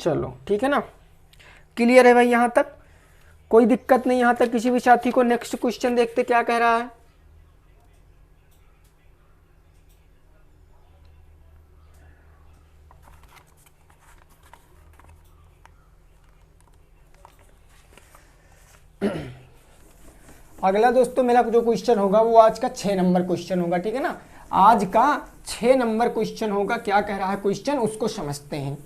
चलो ठीक है ना, क्लियर है भाई यहाँ तक, कोई दिक्कत नहीं यहाँ तक किसी भी साथी को। नेक्स्ट क्वेश्चन देखते क्या कह रहा है। अगला दोस्तों मेरा जो क्वेश्चन होगा वो आज का 6 नंबर क्वेश्चन होगा, ठीक है ना। आज का 6 नंबर क्वेश्चन होगा। क्या कह रहा है क्वेश्चन, उसको समझते हैं।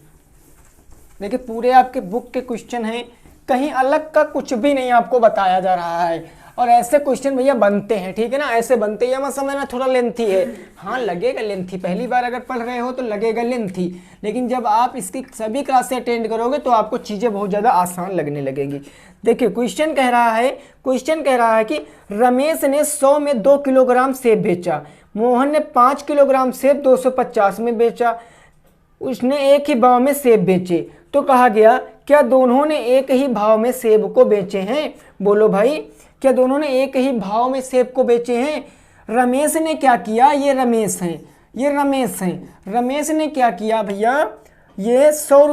देखिए पूरे आपके बुक के क्वेश्चन हैं, कहीं अलग का कुछ भी नहीं आपको बताया जा रहा है। और ऐसे क्वेश्चन भैया बनते हैं, ठीक है ना, ऐसे बनते हैं। मत समझना थोड़ा लेंथी है, हाँ लगेगा लेंथी, पहली बार अगर पढ़ रहे हो तो लगेगा लेंथी, लेकिन जब आप इसकी सभी क्लासें अटेंड करोगे तो आपको चीज़ें बहुत ज़्यादा आसान लगने लगेगी। देखिए क्वेश्चन कह रहा है कि रमेश ने 100 में 2 किलोग्राम सेब बेचा, मोहन ने 5 किलोग्राम सेब 250 में बेचा, उसने एक ही भाव में सेब बेचे। तो कहा गया क्या दोनों ने एक ही भाव में सेब को बेचे हैं? बोलो भाई, क्या दोनों ने एक ही भाव में सेब को बेचे हैं? रमेश ने क्या किया, ये रमेश ने क्या किया भैया, ये 100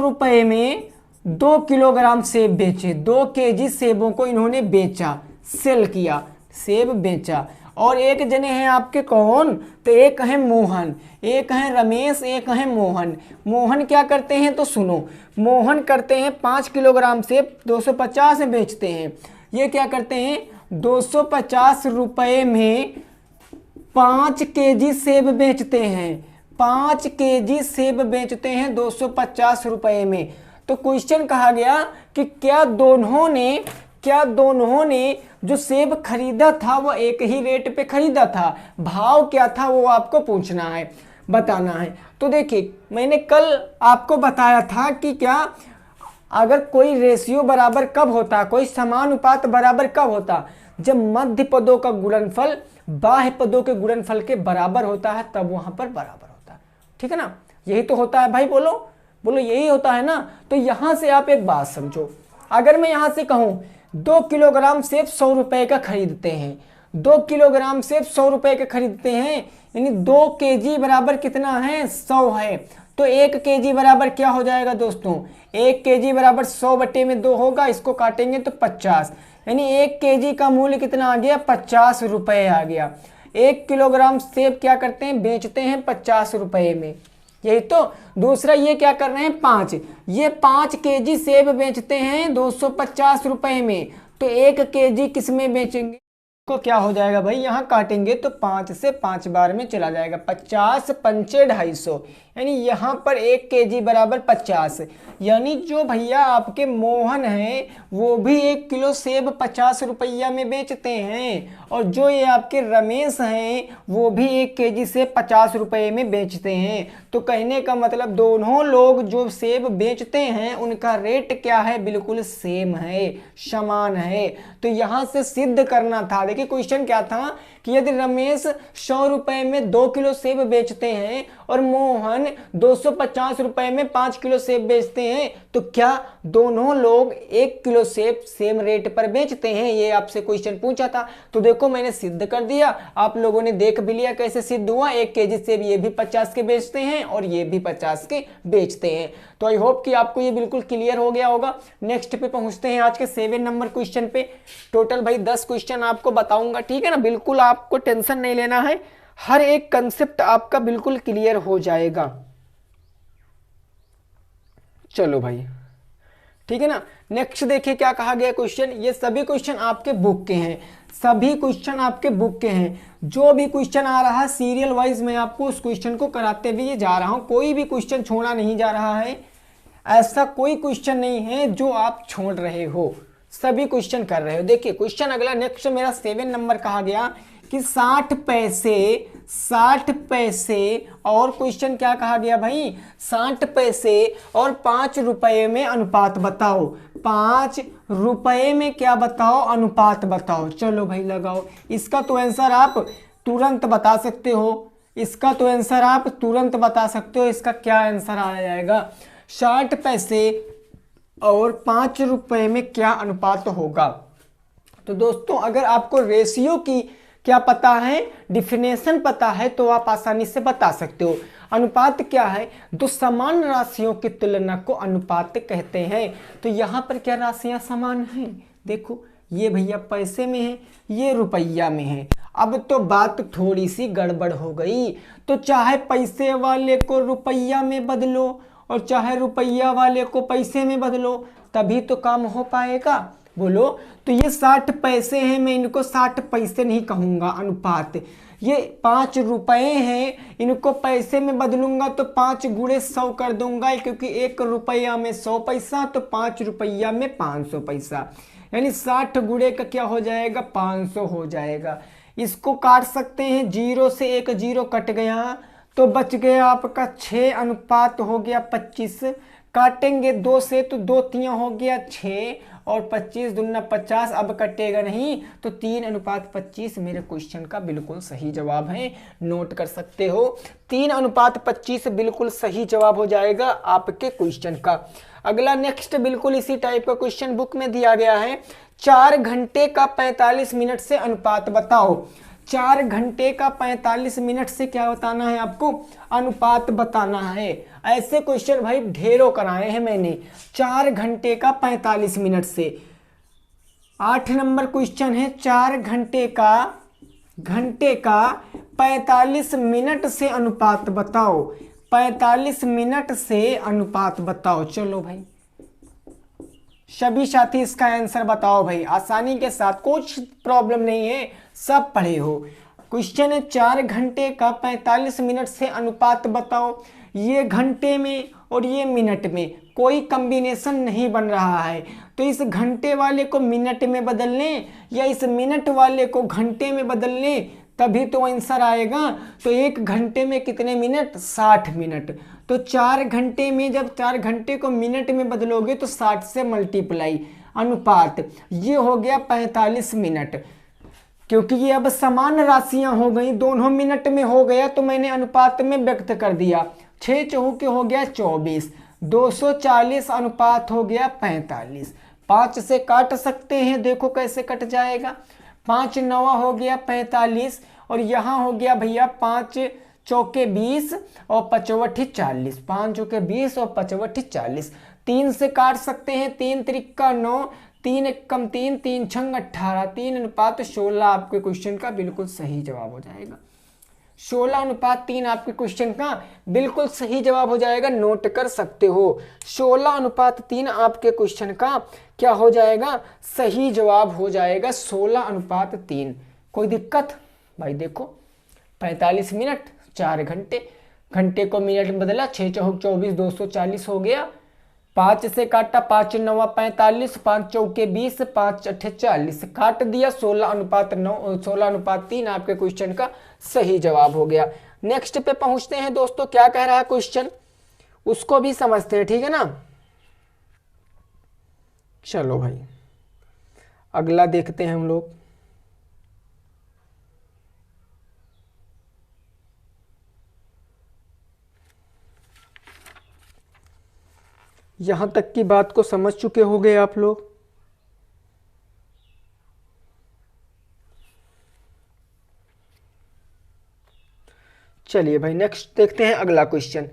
रुपए में 2 किलोग्राम सेब बेचे, 2 केजी सेबों को इन्होंने बेचा, सेल किया, सेब बेचा। और एक जने हैं आपके कौन, तो एक है मोहन, एक है रमेश, एक है मोहन। मोहन क्या करते हैं तो सुनो, मोहन करते हैं 5 किलोग्राम सेब 250 में बेचते हैं। ये क्या करते हैं 250 रुपए में 5 केजी सेब बेचते हैं, 5 केजी सेब बेचते हैं 250 रुपए में। तो क्वेश्चन कहा गया कि क्या दोनों ने जो सेब खरीदा था वो एक ही रेट पे खरीदा था, भाव क्या था वो आपको पूछना है, बताना है। तो देखिए मैंने कल आपको बताया था कि क्या अगर कोई रेशियो बराबर कब होता, कोई समानुपात बराबर कब होता, जब मध्य पदों का गुणनफल बाह्य पदों के गुणनफल के बराबर होता है, तब वहां पर बराबर होता है, ठीक है ना। यही तो होता है भाई, बोलो यही होता है ना। तो यहां से आप एक बात समझो, अगर मैं यहां से कहूं 2 किलोग्राम सेब 100 रुपए का खरीदते हैं, 2 किलोग्राम सेब 100 रुपए का खरीदते हैं, यानी 2 केजी बराबर कितना है 100 है। तो 1 केजी बराबर क्या हो जाएगा दोस्तों, 1 केजी बराबर 100 बटे में 2 होगा, इसको काटेंगे तो 50, यानी 1 केजी का मूल्य कितना आ गया 50 रुपए आ गया। 1 किलोग्राम सेब क्या करते हैं, बेचते हैं 50 रुपए में, यही तो। दूसरा ये क्या कर रहे हैं 5, ये 5 केजी सेब बेचते हैं 250 रुपए में, तो 1 केजी किस में बेचेंगे, को क्या हो जाएगा भाई, यहाँ काटेंगे तो 5 से 5 बार में चला जाएगा, 50 पंचे 250, यानी यहाँ पर 1 केजी बराबर 50, यानी जो भैया आपके मोहन हैं वो भी 1 किलो सेब 50 रुपया में बेचते हैं, और जो ये आपके रमेश हैं वो भी 1 केजी सेब 50 रुपये में बेचते हैं। तो कहने का मतलब दोनों लोग जो सेब बेचते हैं उनका रेट क्या है, बिल्कुल सेम है, समान है। तो यहाँ से सिद्ध करना था। देखिए क्वेश्चन क्या था कि यदि रमेश 100 रुपए में 2 किलो सेब बेचते हैं और मोहन 250 रुपए में 5 किलो सेब बेचते हैं, तो क्या दोनों लोग 1 किलो सेब सेम रेट पर बेचते हैं, ये आपसे क्वेश्चन पूछा था। तो देखो मैंने सिद्ध कर दिया, आप लोगों ने देख भी लिया कैसे सिद्ध हुआ। 1 केजी सेब ये भी 50 के बेचते हैं और ये भी 50 के बेचते हैं। तो आई होप कि आपको ये बिल्कुल क्लियर हो गया होगा। नेक्स्ट पे पहुंचते हैं आज के 7 नंबर क्वेश्चन पे। टोटल भाई 10 क्वेश्चन आपको बताऊंगा, ठीक है ना, बिल्कुल आपको टेंशन नहीं लेना है, हर एक कंसेप्ट आपका बिल्कुल क्लियर हो जाएगा। चलो भाई ठीक है ना। नेक्स्ट देखिए क्या कहा गया क्वेश्चन, ये सभी क्वेश्चन आपके बुक के हैं, सभी क्वेश्चन आपके बुक के हैं। जो भी क्वेश्चन आ रहा है सीरियल वाइज मैं आपको उस क्वेश्चन को कराते हुए जा रहा हूं, कोई भी क्वेश्चन छोड़ा नहीं जा रहा है, ऐसा कोई क्वेश्चन नहीं है जो आप छोड़ रहे हो, सभी क्वेश्चन कर रहे हो। देखिए क्वेश्चन अगला नेक्स्ट मेरा 7 नंबर कहा गया कि 60 पैसे और क्वेश्चन क्या कहा गया भाई, 60 पैसे और 5 रुपए में अनुपात बताओ, 5 रुपए में क्या बताओ, अनुपात बताओ। चलो भाई लगाओ, इसका तो आंसर आप तुरंत बता सकते हो, इसका तो आंसर आप तुरंत बता सकते हो। इसका क्या आंसर आ जाएगा, 60 पैसे और 5 रुपए में क्या अनुपात होगा। तो दोस्तों अगर आपको रेशियो की क्या पता है, डिफिनेशन पता है, तो आप आसानी से बता सकते हो। अनुपात क्या है? दो समान राशियों की तुलना को अनुपात कहते हैं। तो यहाँ पर क्या राशियां समान हैं? देखो ये भैया पैसे में है, ये रुपया में है। अब तो बात थोड़ी सी गड़बड़ हो गई। तो चाहे पैसे वाले को रुपया में बदलो और चाहे रुपया वाले को पैसे में बदलो, तभी तो काम हो पाएगा। बोलो। तो ये 60 पैसे हैं, मैं इनको 60 पैसे नहीं कहूँगा अनुपात। ये 5 रुपए हैं, इनको पैसे में बदलूंगा तो 5 गुणे 100 कर दूंगा, क्योंकि 1 रुपया में 100 पैसा, तो 5 रुपया में 500 पैसा, यानी 60 गुणे का क्या हो जाएगा? 500 हो जाएगा। इसको काट सकते हैं, 0 से 1 0 कट गया तो बच गया आपका 6 अनुपात हो गया 25। काटेंगे 2 से तो 2 3 हो गया 6 और 25 दूना 50, अब कटेगा नहीं, तो 3 अनुपात 25 मेरे क्वेश्चन का बिल्कुल सही जवाब है। नोट कर सकते हो, 3 अनुपात 25 बिल्कुल सही जवाब हो जाएगा आपके क्वेश्चन का। अगला नेक्स्ट बिल्कुल इसी टाइप का क्वेश्चन बुक में दिया गया है। 4 घंटे का 45 मिनट से अनुपात बताओ। 4 घंटे का 45 मिनट से क्या बताना है आपको? अनुपात बताना है। ऐसे क्वेश्चन भाई ढेरों कराए हैं मैंने। 4 घंटे का 45 मिनट से 8 नंबर क्वेश्चन है। 4 घंटे का 45 मिनट से अनुपात बताओ। 45 मिनट से अनुपात बताओ। चलो भाई सभी साथी इसका आंसर बताओ भाई, आसानी के साथ, कुछ प्रॉब्लम नहीं है, सब पढ़े हो। क्वेश्चन है 4 घंटे का 45 मिनट से अनुपात बताओ। ये घंटे में और ये मिनट में कोई कॉम्बिनेशन नहीं बन रहा है, तो इस घंटे वाले को मिनट में बदल लें या इस मिनट वाले को घंटे में बदल लें, तभी तो आंसर आएगा। तो 1 घंटे में कितने मिनट? 60 मिनट। तो 4 घंटे में जब 4 घंटे को मिनट में बदलोगे तो 60 से मल्टीप्लाई, अनुपात ये हो गया 45 मिनट। क्योंकि ये अब समान राशियां हो गई, दोनों मिनट में हो गया, तो मैंने अनुपात में व्यक्त कर दिया। 6 चौके हो गया 24, 240 अनुपात हो गया 45। 5 से काट सकते हैं, देखो कैसे कट जाएगा। 5 9 हो गया 45 और यहाँ हो गया भैया 5 चौके 20 और 55 40। 5 चौके 20 और 55 40। 3 से काट सकते हैं, 3 त्रिका 9, 3 एकम 3, 3 छंग 18, 3 अनुपात 16 आपके क्वेश्चन का बिल्कुल सही जवाब हो जाएगा। 16 अनुपात 3 आपके क्वेश्चन का बिल्कुल सही जवाब हो जाएगा। नोट कर सकते हो, 16 अनुपात 3 आपके क्वेश्चन का क्या हो जाएगा? सही जवाब हो जाएगा 16 अनुपात 3। कोई दिक्कत? भाई देखो 45 मिनट 4 घंटे, घंटे को मिनट में बदला, 6 चौक 24, 240 हो गया। 5 से काटा, 5 9 45, 5 चौके 20, 5 8 40, काट दिया। 16 अनुपात 9, 16 अनुपात 3 आपके क्वेश्चन का सही जवाब हो गया। नेक्स्ट पे पहुंचते हैं दोस्तों, क्या कह रहा है क्वेश्चन उसको भी समझते हैं, ठीक है ना। चलो भाई अगला देखते हैं हम लोग। यहां तक की बात को समझ चुके होंगे आप लोग। चलिए भाई नेक्स्ट देखते हैं अगला क्वेश्चन।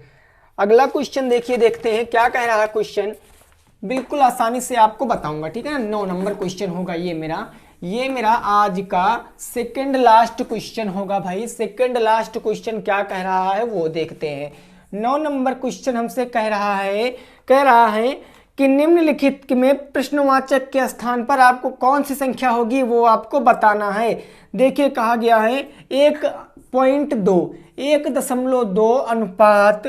अगला क्वेश्चन देखिए, देखते हैं क्या कह रहा है क्वेश्चन। बिल्कुल आसानी से आपको बताऊंगा, ठीक है ना। 9 नंबर क्वेश्चन होगा ये मेरा आज का सेकंड लास्ट क्वेश्चन होगा भाई। सेकंड लास्ट क्वेश्चन क्या कह रहा है वो देखते हैं। 9 नंबर क्वेश्चन हमसे कह रहा है कि निम्नलिखित में प्रश्नवाचक के स्थान पर आपको कौन सी संख्या होगी वो आपको बताना है। देखिए कहा गया है 1.2, 1.2 अनुपात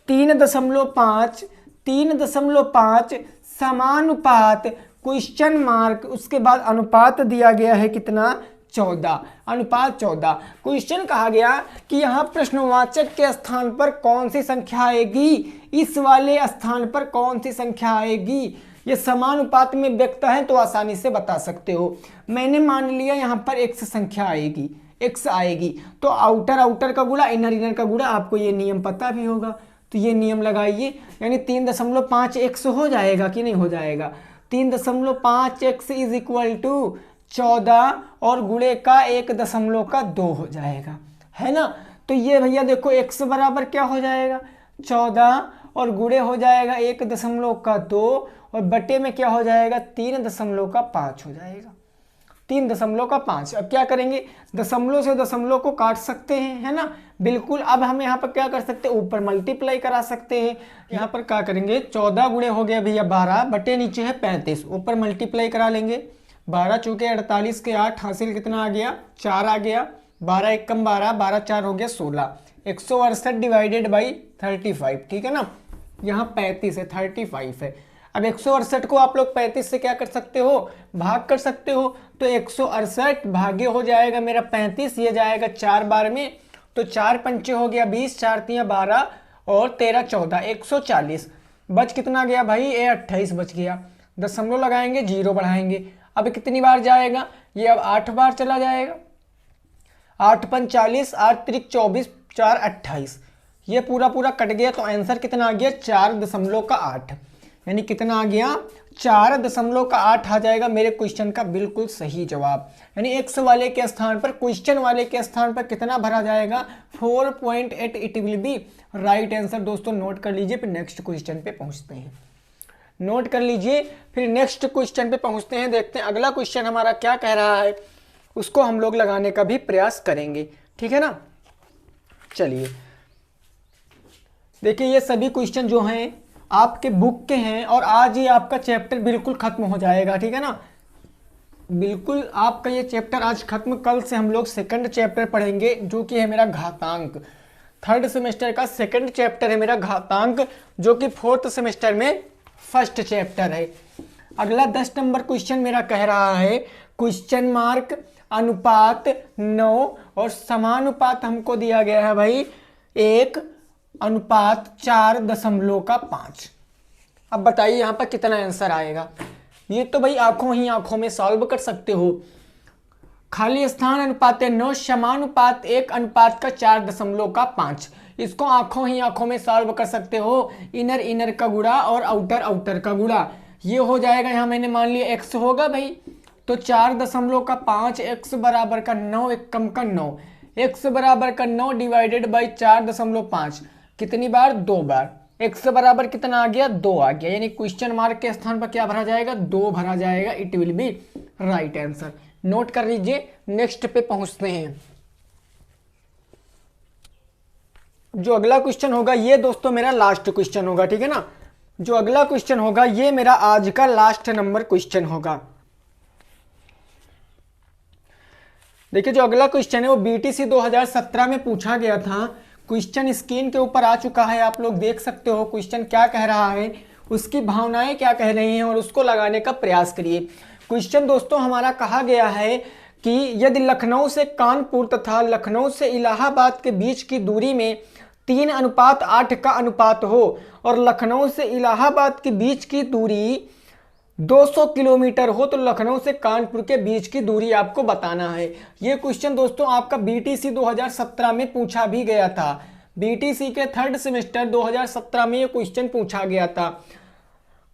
3.5, 3.5 समानुपात क्वेश्चन मार्क, उसके बाद अनुपात दिया गया है कितना? 14, अनुपात 14। क्वेश्चन कहा गया कि यहाँ प्रश्नवाचक के स्थान पर कौन सी संख्या आएगी, इस वाले स्थान पर कौन सी संख्या आएगी। ये समानुपात में व्यक्त है तो आसानी से बता सकते हो। मैंने मान लिया यहाँ पर x संख्या आएगी, x आएगी, तो आउटर का गुणा इनर का गुणा, आपको ये नियम पता भी होगा, तो ये नियम लगाइए, यानी 3.5x हो जाएगा कि नहीं हो जाएगा। 3.5x इज इक्वल टू 14 और गुणे का 1.2 हो जाएगा, है ना। तो ये भैया देखो x बराबर क्या हो जाएगा 14 और गुणे हो जाएगा 1.2 और बटे में क्या हो जाएगा 3.5 हो जाएगा 3.5। अब क्या करेंगे, दशमलव से दशमलव को काट सकते हैं, है ना। बिल्कुल, अब हम यहाँ पर क्या कर सकते हैं, ऊपर मल्टीप्लाई करा सकते हैं। यहाँ पर क्या करेंगे 14 गुणे हो गया भैया 12 बटे नीचे है 35, ऊपर मल्टीप्लाई करा लेंगे। 12 चौके 48 के 8 हासिल कितना आ गया 4 आ गया। 12 एक कम 12, 12 4 हो गया 16। 168 डिवाइडेड बाई 35, ठीक है ना। यहाँ 35 है 35 है। अब 168 को आप लोग 35 से क्या कर सकते हो, भाग कर सकते हो। तो 168 भागे हो जाएगा मेरा 35, ये जाएगा 4 बार में, तो 4 पंचे हो गया 20, 4 तियां 12 और 13 14, 140। बच कितना गया भाई, ये 28 बच गया। दशमलव लगाएंगे, जीरो बढ़ाएंगे। अब कितनी बार जाएगा, ये अब 8 बार चला जाएगा। 8 पंच 40, 8 त्रिक 24, 4 28, ये पूरा पूरा कट गया। तो आंसर कितना आ गया 4.8, यानी कितना आ गया 4.8 आ जाएगा मेरे क्वेश्चन का बिल्कुल सही जवाब। यानी एक्स वाले के स्थान पर, क्वेश्चन वाले के स्थान पर कितना भरा जाएगा 4.8, it will be right answer. दोस्तों नोट कर लीजिए, फिर नेक्स्ट क्वेश्चन पे पहुंचते हैं। नोट कर लीजिए, फिर नेक्स्ट क्वेश्चन पे पहुंचते हैं। देखते हैं अगला क्वेश्चन हमारा क्या कह रहा है, उसको हम लोग लगाने का भी प्रयास करेंगे, ठीक है ना। चलिए देखिए, ये सभी क्वेश्चन जो हैं आपके बुक के हैं और आज ही आपका चैप्टर बिल्कुल खत्म हो जाएगा, ठीक है ना। बिल्कुल आपका ये चैप्टर आज खत्म। कल से हम लोग सेकंड चैप्टर पढ़ेंगे जो कि है मेरा घातांक। थर्ड सेमेस्टर का सेकंड चैप्टर है मेरा घातांक, जो कि फोर्थ सेमेस्टर में फर्स्ट चैप्टर है। अगला 10 नंबर क्वेश्चन मेरा कह रहा है क्वेश्चन मार्क अनुपात 9 और समानुपात हमको दिया गया है भाई 1:4.5। अब बताइए यहाँ पर कितना आंसर आएगा। ये तो भाई आंखों ही आंखों में सॉल्व कर सकते हो। खाली स्थान अनुपात 9, समानुपात 1:4.5, इसको आंखों ही आंखों में सॉल्व कर सकते हो। इनर इनर का गुणा और आउटर आउटर का गुणा, ये हो जाएगा। यहाँ मैंने मान लिया x होगा भाई, तो 4.5 x बराबर का 9, एक कम का 9, x बराबर का 9 डिवाइडेड बाई 4.5, कितनी बार 2 बार। x बराबर कितना आ गया 2 आ गया, यानी क्वेश्चन मार्क के स्थान पर क्या भरा जाएगा 2 भरा जाएगा। It will be right answer. Note कर लीजिए, नेक्स्ट पे पहुंचते हैं। जो अगला क्वेश्चन होगा ये दोस्तों मेरा लास्ट क्वेश्चन होगा, ठीक है ना। जो अगला क्वेश्चन होगा ये मेरा आज का लास्ट नंबर क्वेश्चन होगा। देखिए जो अगला क्वेश्चन है वो बीटीसी 2017 में पूछा गया था। क्वेश्चन स्क्रीन के ऊपर आ चुका है, आप लोग देख सकते हो क्वेश्चन क्या कह रहा है, उसकी भावनाएं क्या कह रही हैं और उसको लगाने का प्रयास करिए। क्वेश्चन दोस्तों हमारा कहा गया है कि यदि लखनऊ से कानपुर तथा लखनऊ से इलाहाबाद के बीच की दूरी में 3:8 का अनुपात हो और लखनऊ से इलाहाबाद के बीच की दूरी 200 किलोमीटर हो, तो लखनऊ से कानपुर के बीच की दूरी आपको बताना है। ये क्वेश्चन दोस्तों आपका बीटीसी 2017 में पूछा भी गया था। बीटीसी के थर्ड सेमेस्टर 2017 में ये क्वेश्चन पूछा गया था।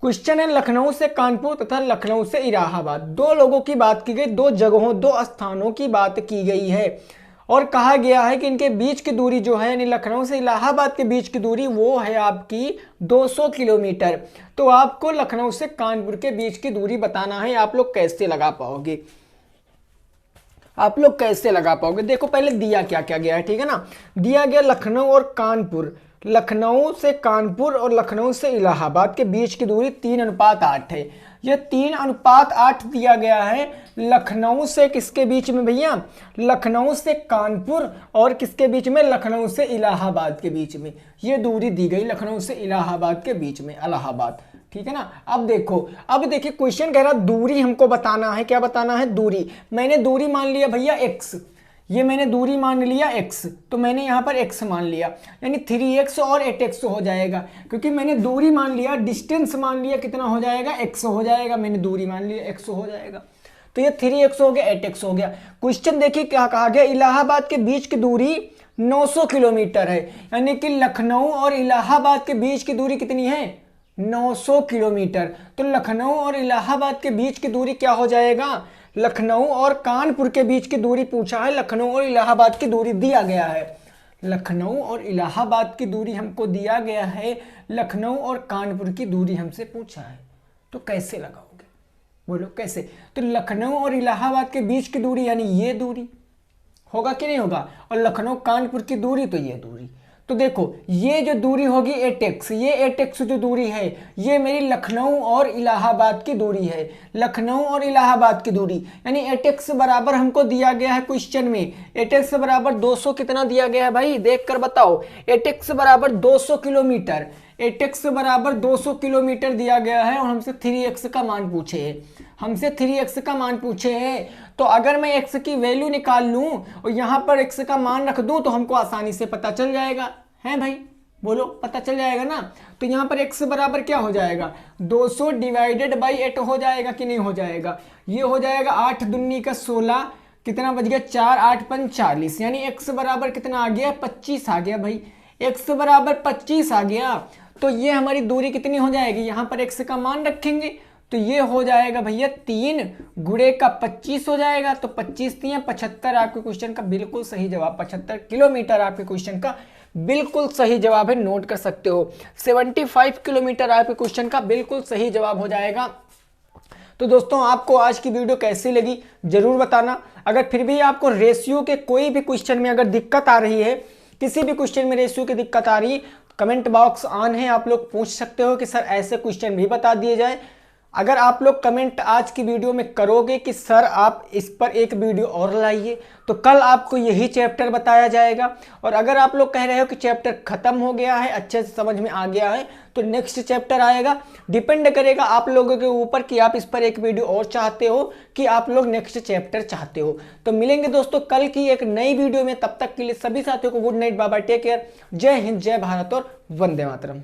क्वेश्चन है लखनऊ से कानपुर तथा लखनऊ से इलाहाबाद, दो लोगों की बात की गई, दो जगहों दो स्थानों की बात की गई है और कहा गया है कि इनके बीच की दूरी जो है यानी लखनऊ से इलाहाबाद के बीच की दूरी वो है आपकी 200 किलोमीटर। तो आपको लखनऊ से कानपुर के बीच की दूरी बताना है। आप लोग कैसे लगा पाओगे, आप लोग कैसे लगा पाओगे? देखो पहले दिया क्या क्या गया है, ठीक है ना। दिया गया लखनऊ और कानपुर, लखनऊ से कानपुर और लखनऊ से इलाहाबाद के बीच की दूरी 3:8 है। यह 3:8 दिया गया है लखनऊ से किसके बीच में भैया, लखनऊ से कानपुर और किसके बीच में, लखनऊ से इलाहाबाद के बीच में। यह दूरी दी गई लखनऊ से इलाहाबाद के बीच में, इलाहाबाद, ठीक है ना। अब देखो, अब देखिए क्वेश्चन कह रहा दूरी हमको बताना है। क्या बताना है? दूरी। मैंने दूरी मान लिया भैया x, ये मैंने दूरी मान लिया x, तो मैंने यहाँ पर x मान लिया, यानी 3x और 8x हो जाएगा, क्योंकि मैंने दूरी मान लिया, डिस्टेंस मान लिया, कितना हो जाएगा x हो जाएगा। मैंने दूरी मान लिया x हो जाएगा, तो ये 3x हो गया, 8x हो गया। क्वेश्चन देखिए क्या कहा गया, इलाहाबाद के बीच की दूरी 900 किलोमीटर है, यानी कि लखनऊ और इलाहाबाद के बीच की दूरी कितनी है, 900 किलोमीटर। तो लखनऊ और इलाहाबाद के बीच की दूरी क्या हो जाएगा, लखनऊ और कानपुर के बीच की दूरी पूछा है, लखनऊ और इलाहाबाद की दूरी दिया गया है। लखनऊ और इलाहाबाद की दूरी हमको दिया गया है, लखनऊ और कानपुर की दूरी हमसे पूछा है, तो कैसे लगाओगे? बोलो कैसे? तो लखनऊ और इलाहाबाद के बीच की दूरी यानी ये दूरी होगा कि नहीं होगा, और लखनऊ कानपुर की दूरी तो ये दूरी। तो देखो ये जो दूरी होगी एटेक्स, ये एटेक्स जो दूरी है ये मेरी लखनऊ और इलाहाबाद की दूरी है, लखनऊ और इलाहाबाद की दूरी यानी एटेक्स बराबर हमको दिया गया है क्वेश्चन में, एटेक्स बराबर 200 कितना दिया गया है भाई, देख कर बताओ। एटेक्स बराबर 200 किलोमीटर, एटेक्स बराबर 200 किलोमीटर दिया गया है और हमसे 3x का मान पूछे है, हमसे 3x का मान पूछे है। तो अगर मैं x की वैल्यू निकाल लूं और यहां पर x का मान रख दूं तो हमको आसानी से पता चल जाएगा, है भाई? बोलो पता चल जाएगा ना। तो यहां पर x बराबर क्या हो जाएगा, 200 डिवाइडेड बाई 8 हो जाएगा कि नहीं हो जाएगा? ये हो जाएगा 8 दूनी का 16, कितना बच गया 4 8 5 40, यानी x बराबर कितना आ गया 25 आ गया भाई, x बराबर 25 आ गया। तो ये हमारी दूरी कितनी हो जाएगी, यहाँ पर x का मान रखेंगे तो ये हो जाएगा भैया 3 गुणे का 25 हो जाएगा, तो 25 3 75 आपके क्वेश्चन का बिल्कुल सही जवाब, 75 किलोमीटर आपके क्वेश्चन का बिल्कुल सही जवाब है, नोट कर सकते हो। 75 किलोमीटर आपके क्वेश्चन का बिल्कुल सही जवाब हो जाएगा। तो दोस्तों आपको आज की वीडियो कैसी लगी जरूर बताना। अगर फिर भी आपको रेशियो के कोई भी क्वेश्चन में अगर दिक्कत आ रही है, किसी भी क्वेश्चन में रेशियो की दिक्कत आ रही है, कमेंट बॉक्स ऑन है, आप लोग पूछ सकते हो कि सर ऐसे क्वेश्चन भी बता दिए जाए। अगर आप लोग कमेंट आज की वीडियो में करोगे कि सर आप इस पर एक वीडियो और लाइए, तो कल आपको यही चैप्टर बताया जाएगा। और अगर आप लोग कह रहे हो कि चैप्टर खत्म हो गया है, अच्छे से समझ में आ गया है, तो नेक्स्ट चैप्टर आएगा। डिपेंड करेगा आप लोगों के ऊपर कि आप इस पर एक वीडियो और चाहते हो कि आप लोग नेक्स्ट चैप्टर चाहते हो। तो मिलेंगे दोस्तों कल की एक नई वीडियो में, तब तक के लिए सभी साथियों को good night, bye bye, take care, जय हिंद, जय भारत और वंदे मातरम।